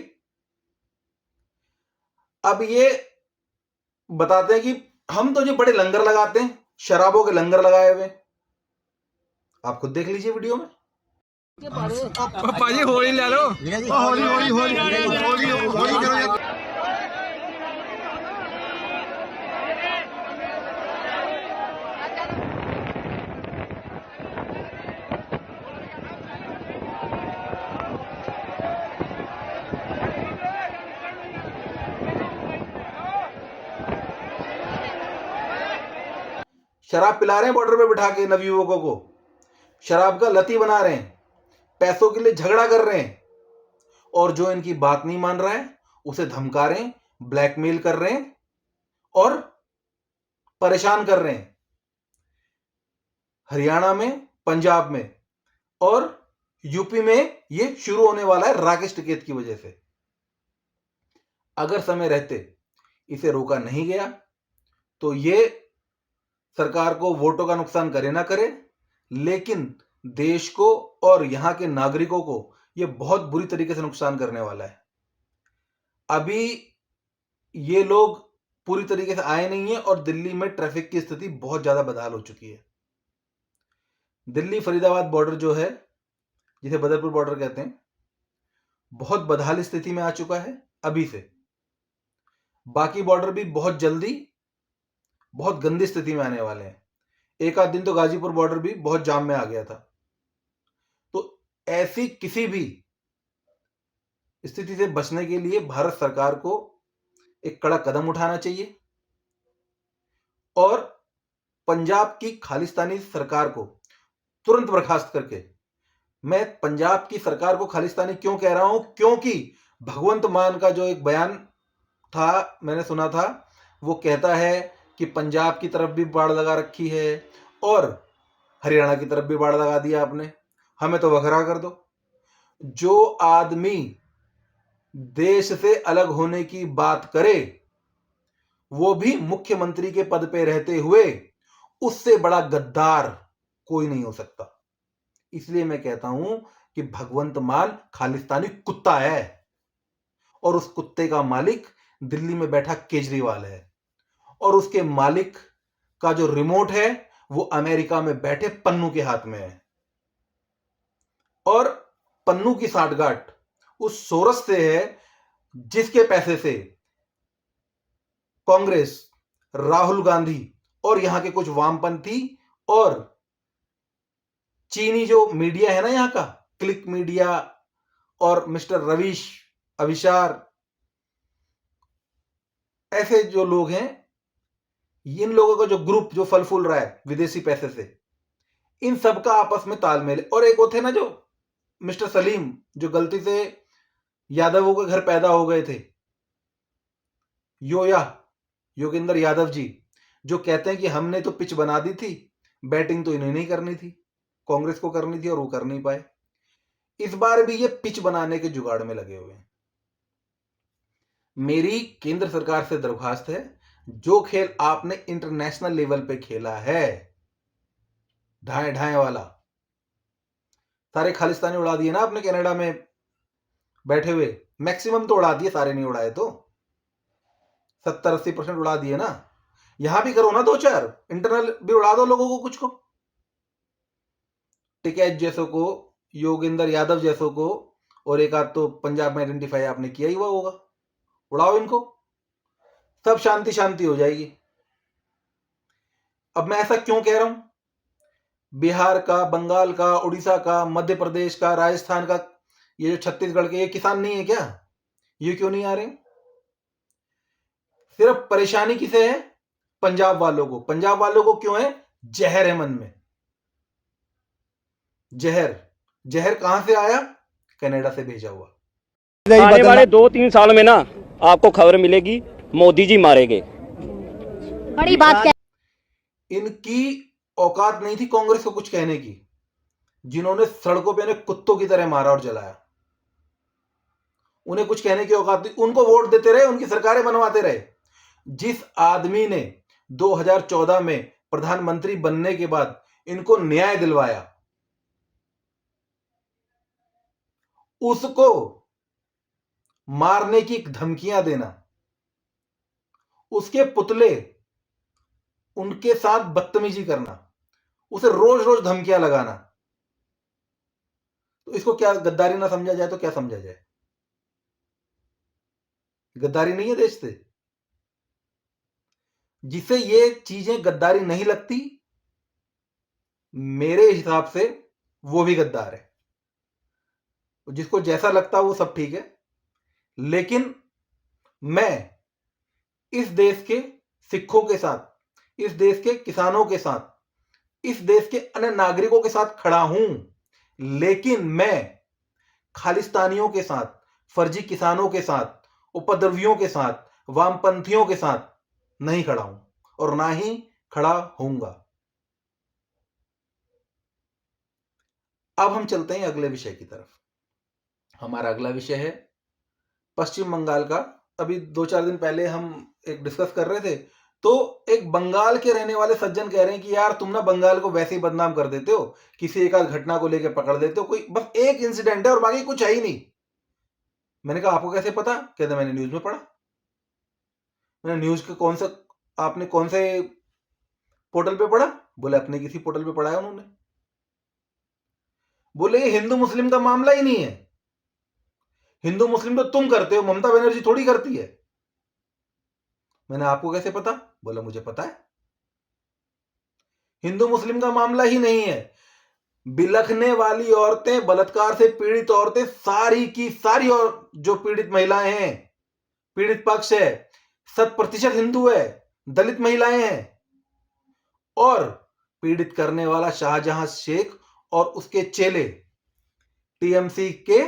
अब ये बताते हैं कि हम तो जो बड़े लंगर लगाते हैं, शराबों के लंगर लगाए हुए। आप खुद देख लीजिए वीडियो में। ਭਾਜੀ ਹੋਲੀ ਲੈ ਲਓ ਹੋਲੀ ਕਰੋ। शराब पिला रहे हैं बॉर्डर पे बिठा के नवयुवकों को, शराब का लती बना रहे हैं, पैसों के लिए झगड़ा कर रहे हैं और जो इनकी बात नहीं मान रहा है उसे धमका रहे हैं, ब्लैकमेल कर रहे हैं और परेशान कर रहे हैं। हरियाणा में, पंजाब में और यूपी में ये शुरू होने वाला है राकेश टिकैत की वजह से। अगर समय रहते इसे रोका नहीं गया तो ये सरकार को वोटों का नुकसान करे ना करे, लेकिन देश को और यहां के नागरिकों को यह बहुत बुरी तरीके से नुकसान करने वाला है। अभी ये लोग पूरी तरीके से आए नहीं है और दिल्ली में ट्रैफिक की स्थिति बहुत ज्यादा बदहाल हो चुकी है। दिल्ली फरीदाबाद बॉर्डर जो है, जिसे बदरपुर बॉर्डर कहते हैं, बहुत बदहाल स्थिति में आ चुका है अभी से। बाकी बॉर्डर भी बहुत जल्दी बहुत गंदी स्थिति में आने वाले हैं। एक आध दिन तो गाजीपुर बॉर्डर भी बहुत जाम में आ गया था। तो ऐसी किसी भी स्थिति से बचने के लिए भारत सरकार को एक कड़ा कदम उठाना चाहिए और पंजाब की खालिस्तानी सरकार को तुरंत बर्खास्त करके, मैं पंजाब की सरकार को खालिस्तानी क्यों कह रहा हूं, क्योंकि भगवंत मान का जो एक बयान था, मैंने सुना था, वो कहता है कि पंजाब की तरफ भी बाड़ लगा रखी है और हरियाणा की तरफ भी बाड़ लगा दिया आपने, हमें तो वखरा कर दो। जो आदमी देश से अलग होने की बात करे वो भी मुख्यमंत्री के पद पे रहते हुए, उससे बड़ा गद्दार कोई नहीं हो सकता। इसलिए मैं कहता हूं कि भगवंत मान खालिस्तानी कुत्ता है और उस कुत्ते का मालिक दिल्ली में बैठा केजरीवाल है और उसके मालिक का जो रिमोट है वो अमेरिका में बैठे पन्नू के हाथ में है। और पन्नू की साठगांठ उस सोरस से है जिसके पैसे से कांग्रेस, राहुल गांधी और यहां के कुछ वामपंथी और चीनी जो मीडिया है ना यहां का, क्लिक मीडिया और मिस्टर रवीश अभिसार, ऐसे जो लोग हैं, इन लोगों का जो ग्रुप जो फल फूल रहा है विदेशी पैसे से, इन सब का आपस में तालमेल। और एक वो थे ना जो मिस्टर सलीम, जो गलती से यादवों के घर पैदा हो गए थे, योगेंद्र यादव जी, जो कहते हैं कि हमने तो पिच बना दी थी, बैटिंग तो इन्हें नहीं करनी थी, कांग्रेस को करनी थी और वो कर नहीं पाए। इस बार भी ये पिच बनाने के जुगाड़ में लगे हुए हैं। मेरी केंद्र सरकार से दरख्वास्त है, जो खेल आपने इंटरनेशनल लेवल पे खेला है, ढाए ढाए वाला, सारे खालिस्तानी उड़ा दिए ना आपने कनाडा में बैठे हुए, मैक्सिमम तो उड़ा दिए, सारे नहीं उड़ाए तो 70-80% उड़ा दिए ना। यहां भी करो ना, 2-4 इंटरनल भी उड़ा दो लोगों को, कुछ को, टिकैत जैसों को, योगेंद्र यादव जैसों को, और एक आध तो पंजाब में आइडेंटिफाई आपने किया ही हुआ होगा, उड़ाओ इनको, सब शांति शांति हो जाएगी। अब मैं ऐसा क्यों कह रहा हूं? बिहार का, बंगाल का, उड़ीसा का, मध्य प्रदेश का, राजस्थान का, ये जो छत्तीसगढ़ के, ये किसान नहीं है क्या? ये क्यों नहीं आ रहे? सिर्फ परेशानी किसे है? पंजाब वालों को। पंजाब वालों को क्यों है? जहर है मन में, जहर। जहर कहां से आया? कनाडा से भेजा हुआ। आने वाले 2-3 साल में ना आपको खबर मिलेगी, मोदी जी मारे गए। बड़ी बात क्या? इनकी औकात नहीं थी कांग्रेस को कुछ कहने की, जिन्होंने सड़कों पे इन्हें कुत्तों की तरह मारा और जलाया। उन्हें कुछ कहने की औकात नहीं। उनको वोट देते रहे, उनकी सरकारें बनवाते रहे। जिस आदमी ने 2014 में प्रधानमंत्री बनने के बाद इनको न्याय दिलवाया, उसको मारने की धमकियां देना, उसके पुतले, उनके साथ बदतमीजी करना, उसे रोज रोज धमकियां लगाना, तो इसको क्या गद्दारी ना समझा जाए तो क्या समझा जाए? गद्दारी नहीं है देश से? जिसे ये चीजें गद्दारी नहीं लगती, मेरे हिसाब से वो भी गद्दार है। जिसको जैसा लगता है वो सब ठीक है, लेकिन मैं इस देश के सिखों के साथ, इस देश के किसानों के साथ, इस देश के अन्य नागरिकों के साथ खड़ा हूं, लेकिन मैं खालिस्तानियों के साथ, फर्जी किसानों के साथ, उपद्रवियों के साथ, वामपंथियों के साथ नहीं खड़ा हूं और ना ही खड़ा होऊंगा। अब हम चलते हैं अगले विषय की तरफ। हमारा अगला विषय है पश्चिम बंगाल का। अभी 2-4 दिन पहले हम एक डिस्कस कर रहे थे, तो एक बंगाल के रहने वाले सज्जन कह रहे हैं कि यार तुम ना बंगाल को वैसे ही बदनाम कर देते हो, किसी एक आध घटना को लेकर पकड़ देते हो, कोई बस एक इंसिडेंट है और बाकी कुछ है ही नहीं। मैंने कहा आपको कैसे पता? कहते मैंने न्यूज में पढ़ा। मैंने न्यूज के आपने कौन से पोर्टल पे पढ़ा? बोले अपने किसी पोर्टल पे पढ़ा है उन्होंने। बोले ये हिंदू मुस्लिम का मामला ही नहीं है, हिंदू मुस्लिम तो तुम करते हो, ममता बनर्जी थोड़ी करती है। मैंने आपको कैसे पता? बोला मुझे पता है। हिंदू मुस्लिम का मामला ही नहीं है। बिलखने वाली औरतें, बलात्कार से पीड़ित औरतें, सारी की सारी, और जो पीड़ित महिलाएं हैं, पीड़ित पक्ष है, 100% हिंदू है, दलित महिलाएं हैं, और पीड़ित करने वाला शाहजहां शेख और उसके चेले, टीएमसी के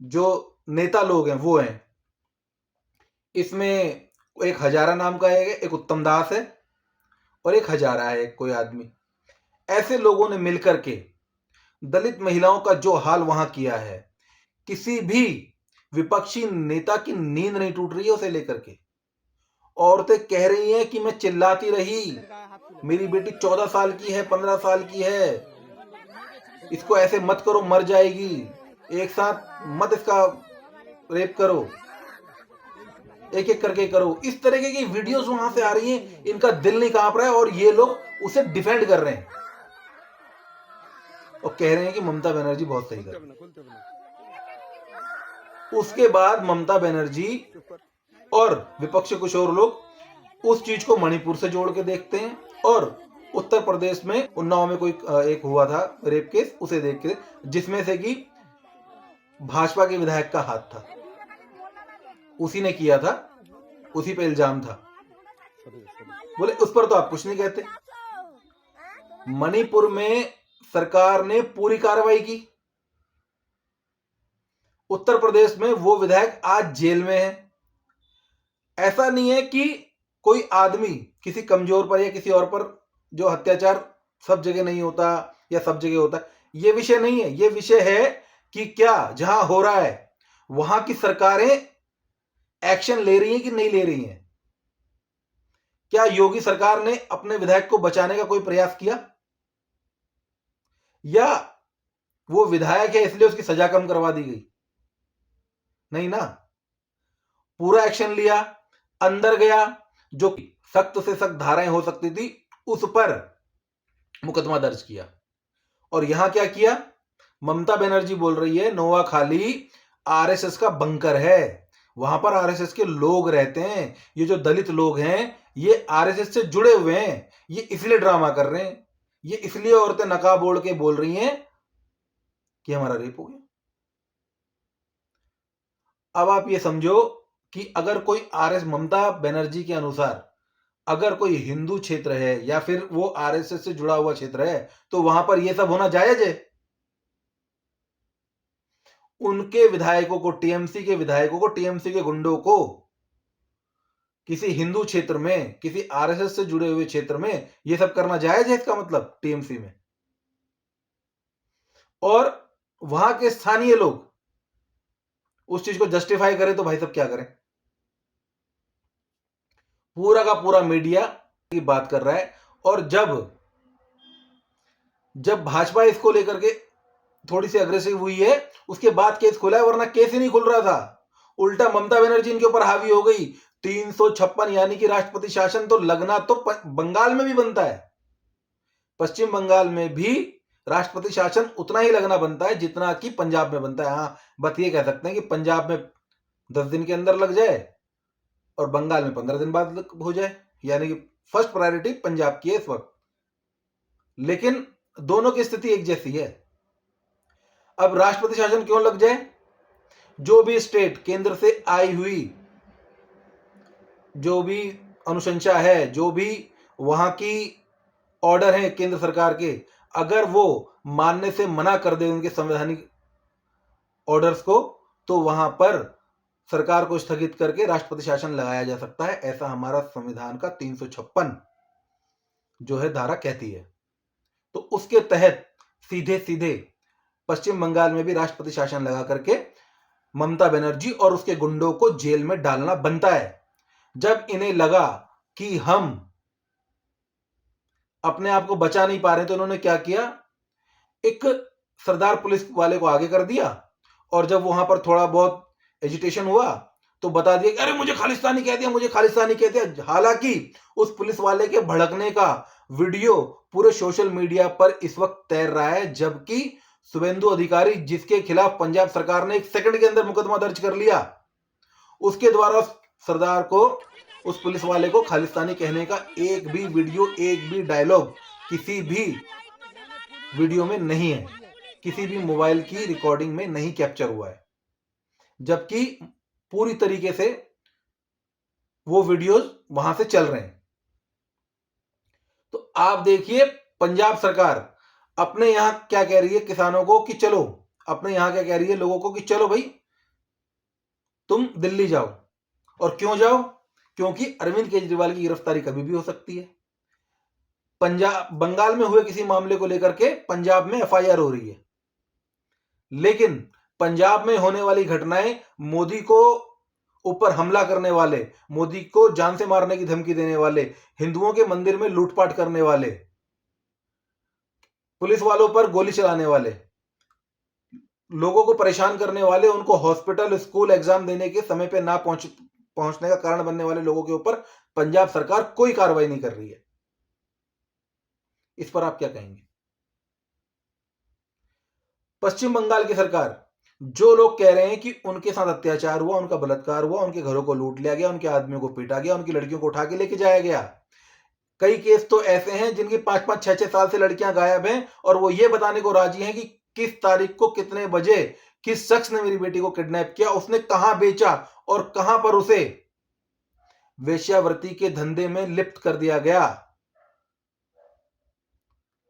जो नेता लोग हैं वो हैं। इसमें एक हजारा नाम का है, एक उत्तम दास है, और एक हजारा है कोई आदमी। ऐसे लोगों ने मिलकर के दलित महिलाओं का जो हाल वहां किया है, किसी भी विपक्षी नेता की नींद नहीं टूट रही है उसे लेकर के। औरतें कह रही हैं कि मैं चिल्लाती रही, मेरी बेटी 14 साल की है, 15 साल की है, इसको ऐसे मत करो, मर जाएगी, एक साथ मत इसका रेप करो, एक एक करके करो। इस तरीके की वीडियोस वहां से आ रही हैं, इनका दिल नहीं कांप रहा है और ये लोग उसे डिफेंड कर रहे हैं और कह रहे हैं कि ममता बनर्जी बहुत सही कर रही है। उसके बाद ममता बनर्जी और विपक्ष कुछ और लोग उस चीज को मणिपुर से जोड़ के देखते हैं, और उत्तर प्रदेश में उन्नाव में कोई एक हुआ था रेप केस, उसे देख के, जिसमें से कि भाजपा के विधायक का हाथ था, उसी ने किया था, उसी पे इल्जाम था। बोले उस पर तो आप कुछ नहीं कहते। मणिपुर में सरकार ने पूरी कार्रवाई की। उत्तर प्रदेश में वो विधायक आज जेल में है। ऐसा नहीं है कि कोई आदमी किसी कमजोर पर या किसी और पर, जो अत्याचार सब जगह नहीं होता या सब जगह होता, ये विषय नहीं है। ये विषय है कि क्या जहां हो रहा है वहां की सरकारें एक्शन ले रही हैं कि नहीं ले रही हैं। क्या योगी सरकार ने अपने विधायक को बचाने का कोई प्रयास किया, या वो विधायक है इसलिए उसकी सजा कम करवा दी गई? नहीं ना, पूरा एक्शन लिया, अंदर गया, जो सख्त से सख्त धाराएं हो सकती थी उस पर मुकदमा दर्ज किया। और यहां क्या किया? ममता बनर्जी बोल रही है नोआखाली आरएसएस का बंकर है, वहां पर आरएसएस के लोग रहते हैं, ये जो दलित लोग हैं ये आरएसएस से जुड़े हुए हैं, ये इसलिए ड्रामा कर रहे हैं, ये इसलिए औरतें नकाब ओढ़ के बोल रही हैं कि हमारा रेप हो गया। अब आप ये समझो कि अगर कोई ममता बनर्जी के अनुसार अगर कोई हिंदू क्षेत्र है या फिर वो आरएसएस से जुड़ा हुआ क्षेत्र है तो वहां पर यह सब होना जायज है? उनके विधायकों को, टीएमसी के विधायकों को, टीएमसी के गुंडों को किसी हिंदू क्षेत्र में, किसी आरएसएस से जुड़े हुए क्षेत्र में यह सब करना जायज है? इसका मतलब टीएमसी में, और वहां के स्थानीय लोग उस चीज को जस्टिफाई करें तो भाई साहब क्या करें? पूरा का पूरा मीडिया की बात कर रहा है। और जब भाजपा इसको लेकर के थोड़ी सी अग्रेसिव हुई है उसके बाद केस खुला है, वरना केस ही नहीं खुल रहा था। उल्टा ममता बनर्जी इनके ऊपर हावी हो गई। 356 यानी कि राष्ट्रपति शासन तो लगना तो बंगाल में भी बनता है, पश्चिम बंगाल में भी राष्ट्रपति शासन उतना ही लगना बनता है जितना कि पंजाब में बनता है। हाँ, बस ये कह सकते हैं कि पंजाब में 10 दिन के अंदर लग जाए और बंगाल में 15 दिन बाद हो जाए, यानी कि फर्स्ट प्रायोरिटी पंजाब की है इस वक्त। लेकिन दोनों की स्थिति एक जैसी है। अब राष्ट्रपति शासन क्यों लग जाए? जो भी स्टेट केंद्र से आई हुई जो भी अनुशंसा है, जो भी वहां की ऑर्डर है केंद्र सरकार के, अगर वो मानने से मना कर दे उनके संवैधानिक ऑर्डर्स को, तो वहां पर सरकार को स्थगित करके राष्ट्रपति शासन लगाया जा सकता है। ऐसा हमारा संविधान का 356 जो है धारा कहती है। तो उसके तहत सीधे सीधे पश्चिम बंगाल में भी राष्ट्रपति शासन लगा करके ममता बनर्जी और उसके गुंडों को जेल में डालना बनता है। जब इन्हें लगा कि हम अपने आप को बचा नहीं पा रहे तो इन्होंने क्या किया? एक सरदार पुलिस वाले को आगे कर दिया, और जब वहां पर थोड़ा बहुत एजिटेशन हुआ तो बता दिया कि अरे मुझे खालिस्तानी कह दिया, मुझे खालिस्तानी कह दिया। हालांकि उस पुलिस वाले के भड़कने का वीडियो पूरे सोशल मीडिया पर इस वक्त तैर रहा है, जबकि शुभेंदु अधिकारी, जिसके खिलाफ पंजाब सरकार ने 1 सेकंड के अंदर मुकदमा दर्ज कर लिया, उसके द्वारा सरदार को, उस पुलिस वाले को खालिस्तानी कहने का एक भी वीडियो, एक भी डायलॉग किसी भी वीडियो में नहीं है, किसी भी मोबाइल की रिकॉर्डिंग में नहीं कैप्चर हुआ है, जबकि पूरी तरीके से वो वीडियोस वहां से चल रहे हैं। तो आप देखिए पंजाब सरकार अपने यहां क्या कह रही है किसानों को कि चलो, अपने यहां क्या कह रही है लोगों को कि चलो भाई तुम दिल्ली जाओ। और क्यों जाओ? क्योंकि अरविंद केजरीवाल की गिरफ्तारी कभी भी हो सकती है। बंगाल में हुए किसी मामले को लेकर के पंजाब में एफआईआर हो रही है, लेकिन पंजाब में होने वाली घटनाएं, मोदी को ऊपर हमला करने वाले, मोदी को जान से मारने की धमकी देने वाले, हिंदुओं के मंदिर में लूटपाट करने वाले, पुलिस वालों पर गोली चलाने वाले, लोगों को परेशान करने वाले, उनको हॉस्पिटल, स्कूल, एग्जाम देने के समय पे ना पहुंचने का कारण बनने वाले लोगों के ऊपर पंजाब सरकार कोई कार्रवाई नहीं कर रही है। इस पर आप क्या कहेंगे? पश्चिम बंगाल की सरकार, जो लोग कह रहे हैं कि उनके साथ अत्याचार हुआ, उनका बलात्कार हुआ, उनके घरों को लूट लिया गया, उनके आदमियों को पीटा गया, उनकी लड़कियों को उठा के लेके जाया गया। कई केस तो ऐसे हैं जिनकी 5-5, 6-6 साल से लड़कियां गायब हैं, और वो ये बताने को राजी हैं कि किस तारीख को कितने बजे किस शख्स ने मेरी बेटी को किडनैप किया, उसने कहां बेचा और कहां पर उसे वेश्यावृत्ति के धंधे में लिप्त कर दिया गया।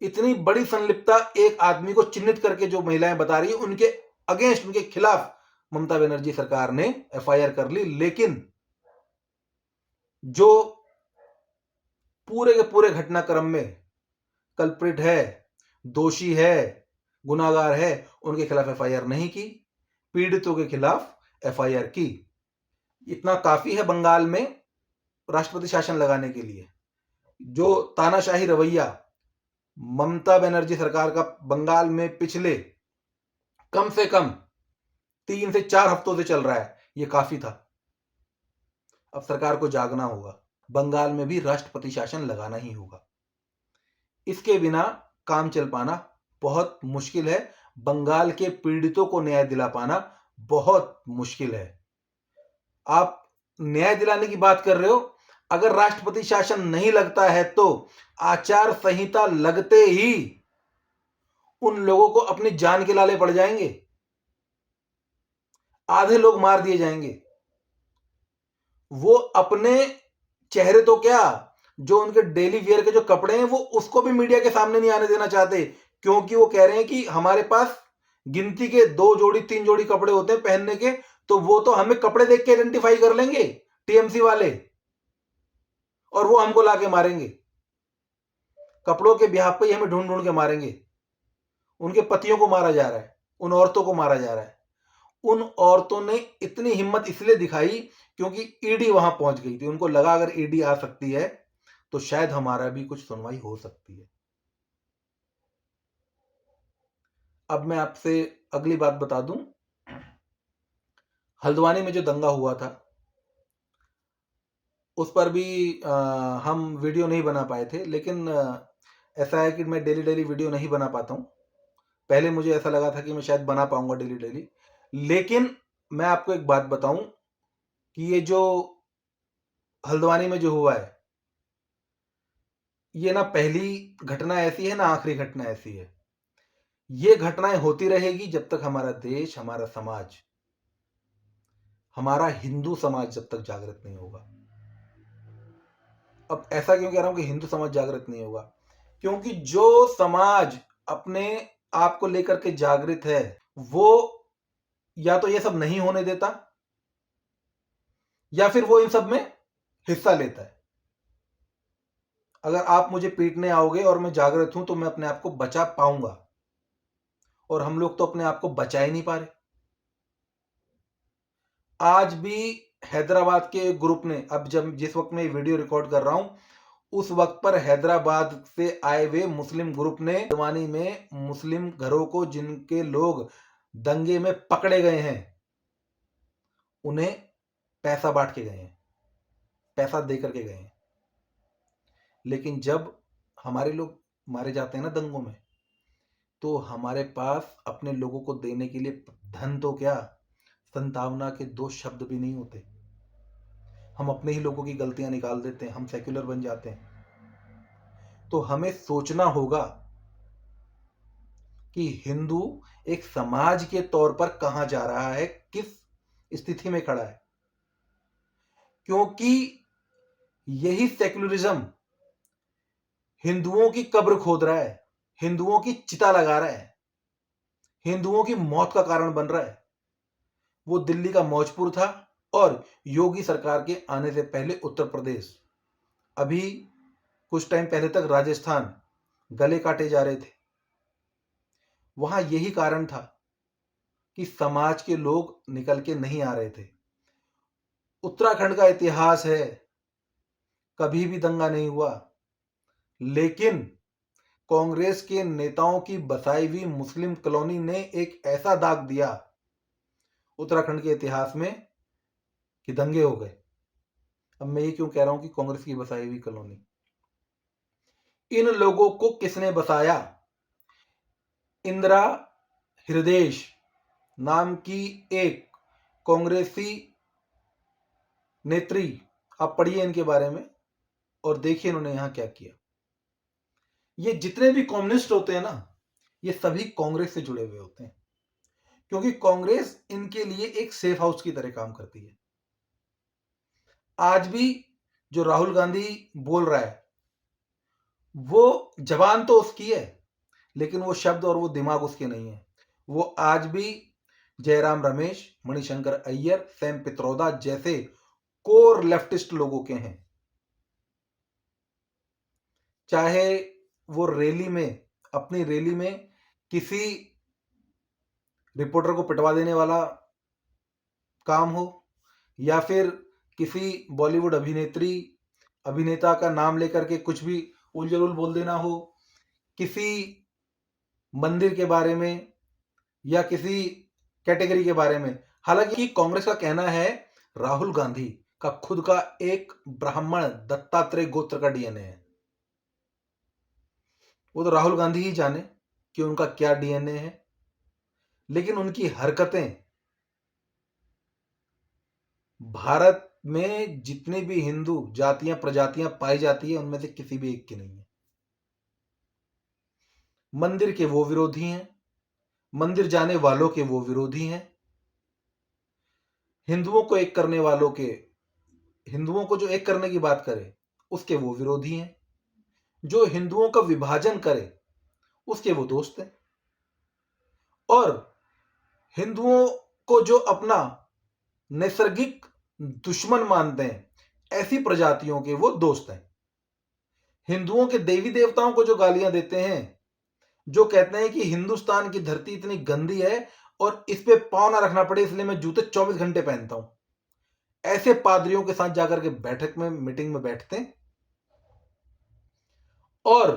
इतनी बड़ी संलिप्तता एक आदमी को चिन्हित करके जो महिलाएं बता रही है, उनके अगेंस्ट, उनके खिलाफ ममता बनर्जी सरकार ने एफआईआर कर ली। लेकिन जो पूरे के पूरे घटनाक्रम में कल्प्रिट है, दोषी है, गुनाहगार है, उनके खिलाफ एफआईआर नहीं की, पीड़ितों के खिलाफ एफआईआर की। इतना काफी है बंगाल में राष्ट्रपति शासन लगाने के लिए। जो तानाशाही रवैया ममता बनर्जी सरकार का बंगाल में पिछले कम से कम 3 से 4 हफ्तों से चल रहा है, ये काफी था। अब सरकार को जागना होगा। बंगाल में भी राष्ट्रपति शासन लगाना ही होगा। इसके बिना काम चल पाना बहुत मुश्किल है। बंगाल के पीड़ितों को न्याय दिला पाना बहुत मुश्किल है। आप न्याय दिलाने की बात कर रहे हो, अगर राष्ट्रपति शासन नहीं लगता है तो आचार संहिता लगते ही उन लोगों को अपनी जान के लाले पड़ जाएंगे, आधे लोग मार दिए जाएंगे। वो अपने चेहरे तो क्या, जो उनके डेली वेयर के जो कपड़े हैं वो उसको भी मीडिया के सामने नहीं आने देना चाहते, क्योंकि वो कह रहे हैं कि हमारे पास गिनती के 2 जोड़ी 3 जोड़ी कपड़े होते हैं पहनने के, तो वो तो हमें कपड़े देख के आइडेंटिफाई कर लेंगे टीएमसी वाले, और वो हमको लाके मारेंगे। कपड़ों के ब्याह पे ही हमें ढूंढ ढूंढ के मारेंगे। उनके पतियों को मारा जा रहा है, उन औरतों को मारा जा रहा है। उन औरतों ने इतनी हिम्मत इसलिए दिखाई क्योंकि ईडी वहां पहुंच गई थी। उनको लगा अगर ईडी आ सकती है तो शायद हमारा भी कुछ सुनवाई हो सकती है। अब मैं आपसे अगली बात बता दूं, हल्द्वानी में जो दंगा हुआ था उस पर भी हम वीडियो नहीं बना पाए थे, लेकिन ऐसा है कि मैं डेली वीडियो नहीं बना पाता हूं। पहले मुझे ऐसा लगा था कि मैं शायद बना पाऊंगा डेली, लेकिन मैं आपको एक बात बताऊं कि ये जो हल्द्वानी में जो हुआ है, ये ना पहली घटना ऐसी है ना आखिरी घटना ऐसी है। ये घटनाएं होती रहेगी जब तक हमारा देश, हमारा समाज, हमारा हिंदू समाज जब तक जागृत नहीं होगा। अब ऐसा क्यों कह रहा हूं कि हिंदू समाज जागृत नहीं होगा? क्योंकि जो समाज अपने आप को लेकर के जागृत है वो या तो ये सब नहीं होने देता या फिर वो इन सब में हिस्सा लेता है। अगर आप मुझे पीटने आओगे और मैं जागृत हूं तो मैं अपने आप को बचा पाऊंगा, और हम लोग तो अपने आप को बचा ही नहीं पा रहे। आज भी हैदराबाद के ग्रुप ने, अब जब जिस वक्त मैं वीडियो रिकॉर्ड कर रहा हूं उस वक्त पर हैदराबाद से आए हुए मुस्लिम ग्रुप ने हल्द्वानी में मुस्लिम घरों को, जिनके लोग दंगे में पकड़े गए हैं, उन्हें पैसा बांट के गए हैं, पैसा दे करके गए हैं। लेकिन जब हमारे लोग मारे जाते हैं ना दंगों में, तो हमारे पास अपने लोगों को देने के लिए धन तो क्या, संतावना के 2 शब्द भी नहीं होते। हम अपने ही लोगों की गलतियां निकाल देते हैं, हम सेक्युलर बन जाते हैं। तो हमें सोचना होगा कि हिंदू एक समाज के तौर पर कहां जा रहा है, किस स्थिति में खड़ा है। क्योंकि यही सेक्युलरिज्म हिंदुओं की कब्र खोद रहा है, हिंदुओं की चिता लगा रहा है, हिंदुओं की मौत का कारण बन रहा है। वो दिल्ली का मौजपुर था और योगी सरकार के आने से पहले उत्तर प्रदेश, अभी कुछ टाइम पहले तक राजस्थान गले काटे जा रहे थे। वहां यही कारण था कि समाज के लोग निकल के नहीं आ रहे थे। उत्तराखंड का इतिहास है, कभी भी दंगा नहीं हुआ, लेकिन कांग्रेस के नेताओं की बसाई हुई मुस्लिम कॉलोनी ने एक ऐसा दाग दिया उत्तराखंड के इतिहास में कि दंगे हो गए। अब मैं ये क्यों कह रहा हूं कि कांग्रेस की बसाई हुई कॉलोनी, इन लोगों को किसने बसाया? इंदिरा हृदयेश नाम की एक कांग्रेसी नेत्री, आप पढ़िए इनके बारे में और देखिए इन्होंने यहां क्या किया। ये जितने भी कम्युनिस्ट होते हैं ना, ये सभी कांग्रेस से जुड़े हुए होते हैं, क्योंकि कांग्रेस इनके लिए एक सेफ हाउस की तरह काम करती है। आज भी जो राहुल गांधी बोल रहा है वो जबान तो उसकी है, लेकिन वो शब्द और वो दिमाग उसके नहीं है। वो आज भी जयराम रमेश, मणिशंकर अय्यर, सैम पित्रोदा जैसे कोर लेफ्टिस्ट लोगों के हैं। चाहे वो रैली में, अपनी रैली में किसी रिपोर्टर को पिटवा देने वाला काम हो, या फिर किसी बॉलीवुड अभिनेत्री अभिनेता का नाम लेकर के कुछ भी उलझुल बोल देना हो, किसी मंदिर के बारे में या किसी कैटेगरी के बारे में। हालांकि कांग्रेस का कहना है राहुल गांधी का खुद का एक ब्राह्मण दत्तात्रेय गोत्र का डीएनए है। वो तो राहुल गांधी ही जाने कि उनका क्या डीएनए है, लेकिन उनकी हरकतें भारत में जितने भी हिंदू जातियां प्रजातियां पाई जाती है उनमें से किसी भी एक की नहीं है। मंदिर के वो विरोधी हैं, मंदिर जाने वालों के वो विरोधी हैं, हिंदुओं को एक करने वालों के, हिंदुओं को जो एक करने की बात करे उसके वो विरोधी हैं, जो हिंदुओं का विभाजन करे उसके वो दोस्त हैं, और हिंदुओं को जो अपना नैसर्गिक दुश्मन मानते हैं ऐसी प्रजातियों के वो दोस्त हैं। हिंदुओं के देवी देवताओं को जो गालियां देते हैं, जो कहते हैं कि हिंदुस्तान की धरती इतनी गंदी है और इस पे पांव ना रखना पड़े इसलिए मैं जूते 24 घंटे पहनता हूं, ऐसे पादरियों के साथ जाकर के बैठक में मीटिंग में बैठते हैं और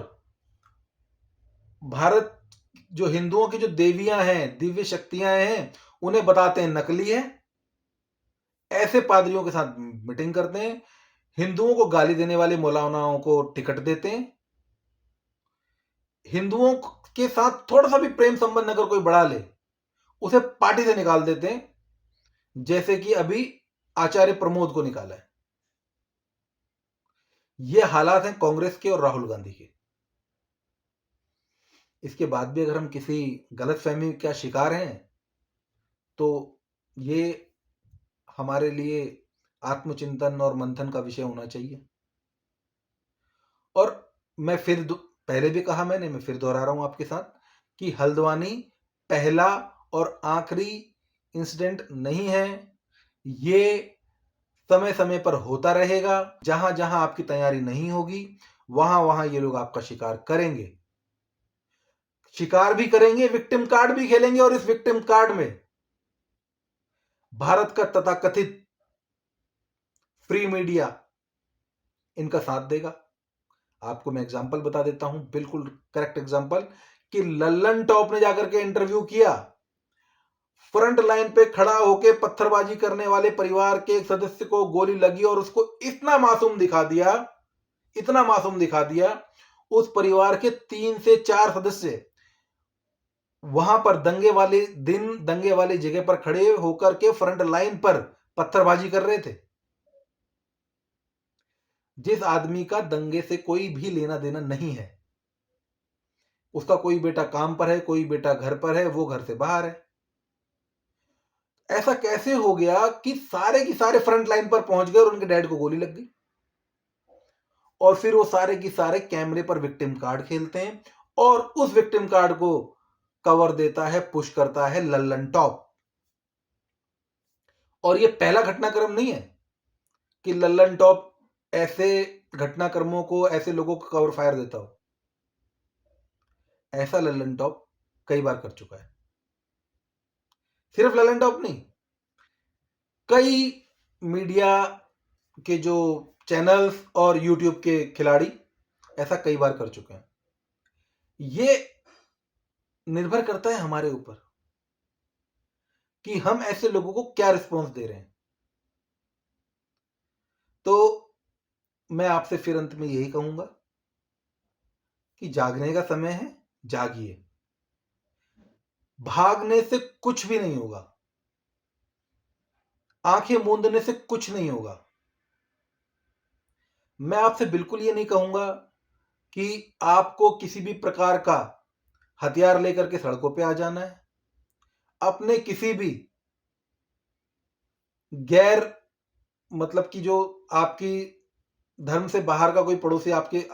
भारत जो हिंदुओं की जो देवियां हैं, दिव्य शक्तियां हैं, उन्हें बताते हैं नकली है। ऐसे पादरियों के साथ मीटिंग करते हैं, हिंदुओं को गाली देने वाले मौलानाओं को टिकट देते हैं, हिंदुओं के साथ थोड़ा सा भी प्रेम संबंध अगर कोई बढ़ा ले उसे पार्टी से निकाल देते हैं, जैसे कि अभी आचार्य प्रमोद को निकाला है। ये हालात हैं कांग्रेस के और राहुल गांधी के। इसके बाद भी अगर हम किसी गलतफहमी का शिकार हैं तो ये हमारे लिए आत्मचिंतन और मंथन का विषय होना चाहिए। और मैं फिर पहले भी कहा मैंने, मैं फिर दोहरा रहा हूं आपके साथ कि हल्द्वानी पहला और आखिरी इंसिडेंट नहीं है। ये समय समय पर होता रहेगा। जहां जहां आपकी तैयारी नहीं होगी वहां वहां ये लोग आपका शिकार करेंगे, शिकार भी करेंगे, विक्टिम कार्ड भी खेलेंगे, और इस विक्टिम कार्ड में भारत का तथाकथित फ्री मीडिया इनका साथ देगा। आपको मैं एग्जांपल बता देता हूं, बिल्कुल करेक्ट एग्जांपल, कि लल्लन टॉप ने जाकर के इंटरव्यू किया, फ्रंट लाइन पे खड़ा होके पत्थरबाजी करने वाले परिवार के एक सदस्य को गोली लगी और उसको इतना मासूम दिखा दिया, इतना मासूम दिखा दिया, उस परिवार के 3 से 4 सदस्य वहां पर दंगे वाले दिन दंगे वाली जगह पर खड़े होकर के फ्रंट लाइन पर पत्थरबाजी कर रहे थे। जिस आदमी का दंगे से कोई भी लेना देना नहीं है, उसका कोई बेटा काम पर है, कोई बेटा घर पर है, वो घर से बाहर है, ऐसा कैसे हो गया कि सारे की सारे फ्रंट लाइन पर पहुंच गए और उनके डैड को गोली लग गई? और फिर वो सारे की सारे कैमरे पर विक्टिम कार्ड खेलते हैं और उस विक्टिम कार्ड को कवर देता है, पुश करता है लल्लन टॉप। और ये पहला घटनाक्रम नहीं है कि लल्लन टॉप ऐसे घटनाक्रमों को, ऐसे लोगों को कवर फायर देता हो। ऐसा लल्लन टॉप कई बार कर चुका है। सिर्फ लल्लन टॉप नहीं, कई मीडिया के जो चैनल्स और यूट्यूब के खिलाड़ी ऐसा कई बार कर चुके हैं। ये निर्भर करता है हमारे ऊपर कि हम ऐसे लोगों को क्या रिस्पॉन्स दे रहे हैं। तो मैं आपसे फिर अंत में यही कहूंगा कि जागने का समय है, जागिए। भागने से कुछ भी नहीं होगा, आंखें मूंदने से कुछ नहीं होगा। मैं आपसे बिल्कुल ये नहीं कहूंगा कि आपको किसी भी प्रकार का हथियार लेकर के सड़कों पे आ जाना है। अपने किसी भी गैर मतलब कि जो आपकी धर्म से बाहर का कोई पड़ोसी आपके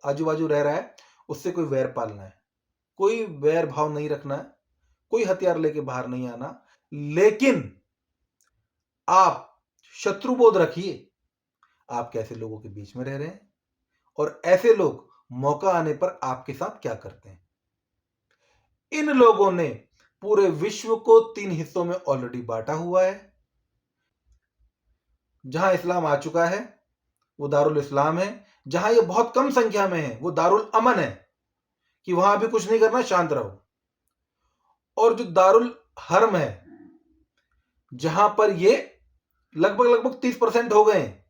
आजू बाजू रह रहा है, उससे कोई वैर पालना है, कोई वैर भाव नहीं रखना है, कोई हथियार लेके बाहर नहीं आना। लेकिन आप शत्रुबोध रखिए, आप कैसे लोगों के बीच में रह रहे हैं और ऐसे लोग मौका आने पर आपके साथ क्या करते हैं। इन लोगों ने पूरे विश्व को 3 हिस्सों में ऑलरेडी बांटा हुआ है। जहां इस्लाम आ चुका है वो दारुल इस्लाम है, जहां ये बहुत कम संख्या में है वो दारुल अमन है, कि वहां भी कुछ नहीं करना, शांत रहो। और जो दारुल हर्म है जहां पर ये लगभग 30% हो गए हैं।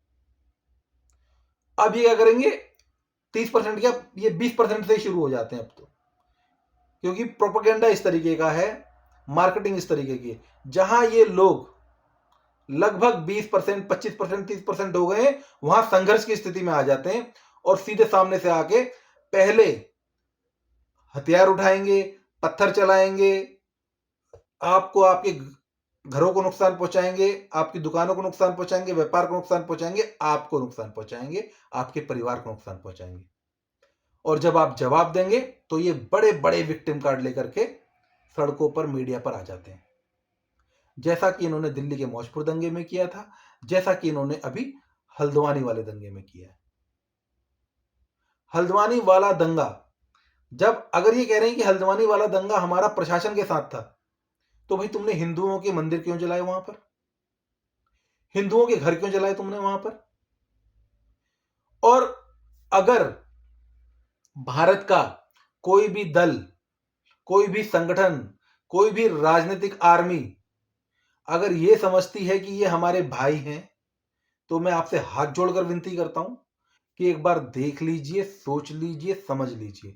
अब ये क्या करेंगे, 30% क्या, ये 20% से ही शुरू हो जाते हैं अब तो, क्योंकि प्रोपेगेंडा इस तरीके का है, मार्केटिंग इस तरीके की है। जहां ये लोग लगभग 20%, 25%, 30% हो गए, वहां संघर्ष की स्थिति में आ जाते हैं और सीधे सामने से आके पहले हथियार उठाएंगे, पत्थर चलाएंगे, आपको आपके घरों को नुकसान पहुंचाएंगे, आपकी दुकानों को नुकसान पहुंचाएंगे, व्यापार को नुकसान पहुंचाएंगे, आपको नुकसान पहुंचाएंगे, आपके परिवार को नुकसान पहुंचाएंगे। और जब आप जवाब देंगे तो ये बड़े बड़े विक्टिम कार्ड लेकर के सड़कों पर, मीडिया पर आ जाते हैं, जैसा कि इन्होंने दिल्ली के मौजपुर दंगे में किया था, जैसा कि इन्होंने अभी हल्द्वानी वाले दंगे में किया है। हल्द्वानी वाला दंगा, जब अगर ये कह रहे हैं कि हल्द्वानी वाला दंगा हमारा प्रशासन के साथ था, तो भाई तुमने हिंदुओं के मंदिर क्यों जलाए वहां पर? हिंदुओं के घर क्यों जलाए तुमने वहां पर? और अगर भारत का कोई भी दल, कोई भी संगठन, कोई भी राजनीतिक आर्मी अगर ये समझती है कि ये हमारे भाई हैं, तो मैं आपसे हाथ जोड़कर विनती करता हूं कि एक बार देख लीजिए, सोच लीजिए, समझ लीजिए।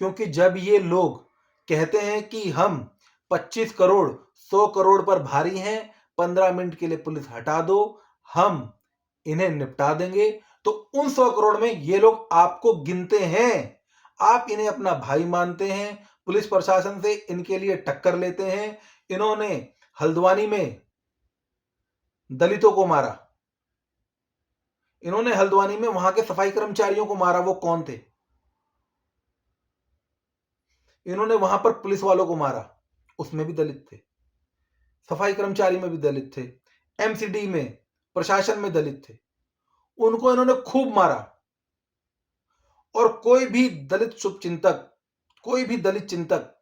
क्योंकि जब ये लोग कहते हैं कि हम 25 करोड़ 100 करोड़ पर भारी हैं, 15 मिनट के लिए पुलिस हटा दो, हम इन्हें निपटा देंगे, तो उन 100 करोड़ में ये लोग आपको गिनते हैं, आप इन्हें अपना भाई मानते हैं, पुलिस प्रशासन से इनके लिए टक्कर लेते हैं। इन्होंने हल्द्वानी में दलितों को मारा, इन्होंने हल्द्वानी में वहां के सफाई कर्मचारियों को मारा, वो कौन थे? इन्होंने वहां पर पुलिस वालों को मारा, उसमें भी दलित थे, सफाई कर्मचारी में भी दलित थे, एमसीडी में, प्रशासन में दलित थे, उनको इन्होंने खूब मारा। और कोई भी दलित शुभचिंतक, कोई भी दलित चिंतक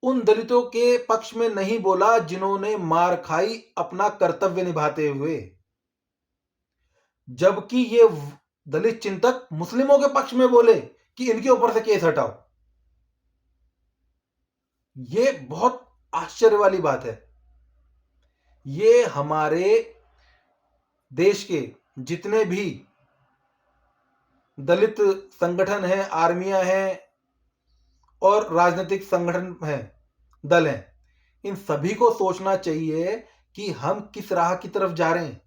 उन दलितों के पक्ष में नहीं बोला जिन्होंने मार खाई अपना कर्तव्य निभाते हुए, जबकि ये दलित चिंतक मुस्लिमों के पक्ष में बोले कि इनके ऊपर से केस हटाओ। ये बहुत आश्चर्य वाली बात है। ये हमारे देश के जितने भी दलित संगठन हैं, आर्मियां हैं और राजनीतिक संगठन हैं, दल हैं, इन सभी को सोचना चाहिए कि हम किस राह की तरफ जा रहे हैं।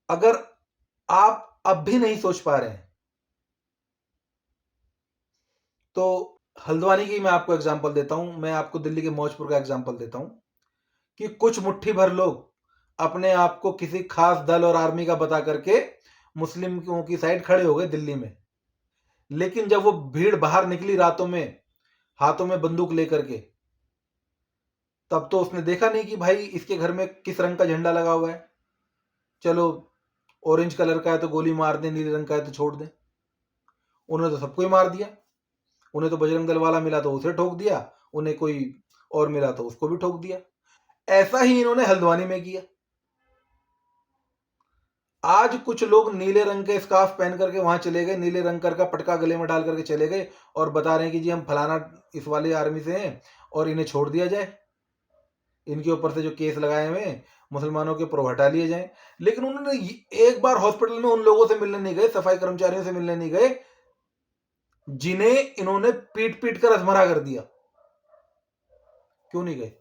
अगर आप अब भी नहीं सोच पा रहे हैं, तो हल्द्वानी की मैं आपको एग्जांपल देता हूं, मैं आपको दिल्ली के मौजपुर का एग्जांपल देता हूं कि कुछ मुट्ठी भर लोग अपने आप को किसी खास दल और आर्मी का बता करके मुस्लिमों की साइड खड़े हो गए दिल्ली में। लेकिन जब वो भीड़ बाहर निकली रातों में, हाथों में बंदूक लेकर के, तब तो उसने देखा नहीं कि भाई इसके घर में किस रंग का झंडा लगा हुआ है, चलो ऑरेंज कलर का है तो गोली मार दें, नीले रंग का है तो छोड़ दें। उन्होंने तो सबको ही मार दिया। उन्हें तो बजरंग दल वाला मिला तो उसे ठोक दिया, उन्हें कोई और मिला तो उसको भी ठोक दिया। ऐसा ही इन्होंने हल्द्वानी में किया। आज कुछ लोग नीले रंग के स्कार्फ पहन करके वहां चले गए, नीले रंग का पटका गले में डाल करके चले गए और बता रहे हैं कि जी हम फलाना इस वाले आर्मी से हैं और इन्हें छोड़ दिया जाए, इनके ऊपर से जो केस लगाए हुए हैं मुसलमानों के ऊपर हटा लिए जाए। लेकिन उन्होंने एक बार हॉस्पिटल में उन लोगों से मिलने नहीं गए, सफाई कर्मचारियों से मिलने नहीं गए जिन्हें इन्होंने पीट पीट कर अधमरा कर दिया। क्यों नहीं गए?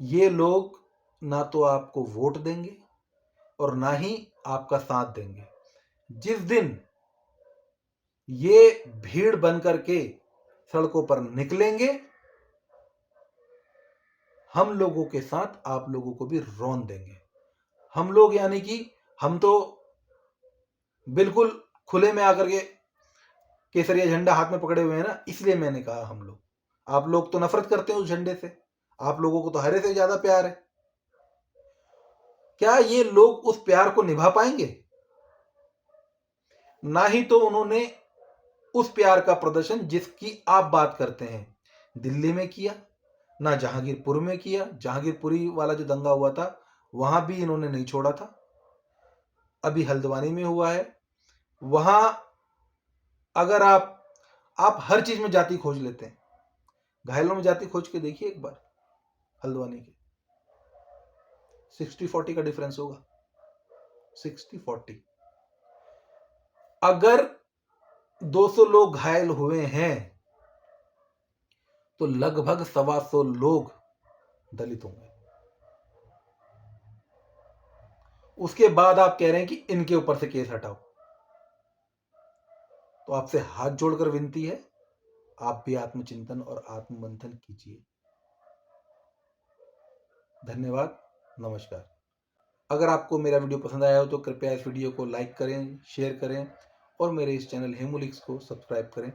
ये लोग ना तो आपको वोट देंगे और ना ही आपका साथ देंगे। जिस दिन ये भीड़ बन करके सड़कों पर निकलेंगे, हम लोगों के साथ आप लोगों को भी रौंद देंगे। हम लोग यानी कि हम तो बिल्कुल खुले में आकर के केसरिया झंडा हाथ में पकड़े हुए हैं ना, इसलिए मैंने कहा हम लोग। आप लोग तो नफरत करते हैं उस झंडे से, आप लोगों को तो हरे से ज्यादा प्यार है। क्या ये लोग उस प्यार को निभा पाएंगे? ना ही तो उन्होंने उस प्यार का प्रदर्शन जिसकी आप बात करते हैं दिल्ली में किया, ना जहांगीरपुर में किया। जहांगीरपुरी वाला जो दंगा हुआ था वहां भी इन्होंने नहीं छोड़ा था। अभी हल्द्वानी में हुआ है, वहां अगर आप हर चीज में जाति खोज लेते हैं, घायलों में जाति खोज के देखिए एक बार, हल्द्वानी के 60-40 का डिफरेंस होगा, 60-40। अगर 200 लोग घायल हुए हैं तो लगभग 125 लोग दलित होंगे। उसके बाद आप कह रहे हैं कि इनके ऊपर से केस हटाओ। तो आपसे हाथ जोड़कर विनती है, आप भी आत्मचिंतन और आत्ममंथन कीजिए। धन्यवाद, नमस्कार। अगर आपको मेरा वीडियो पसंद आया हो तो कृपया इस वीडियो को लाइक करें, शेयर करें और मेरे इस चैनल हेमू लीक्स को सब्सक्राइब करें।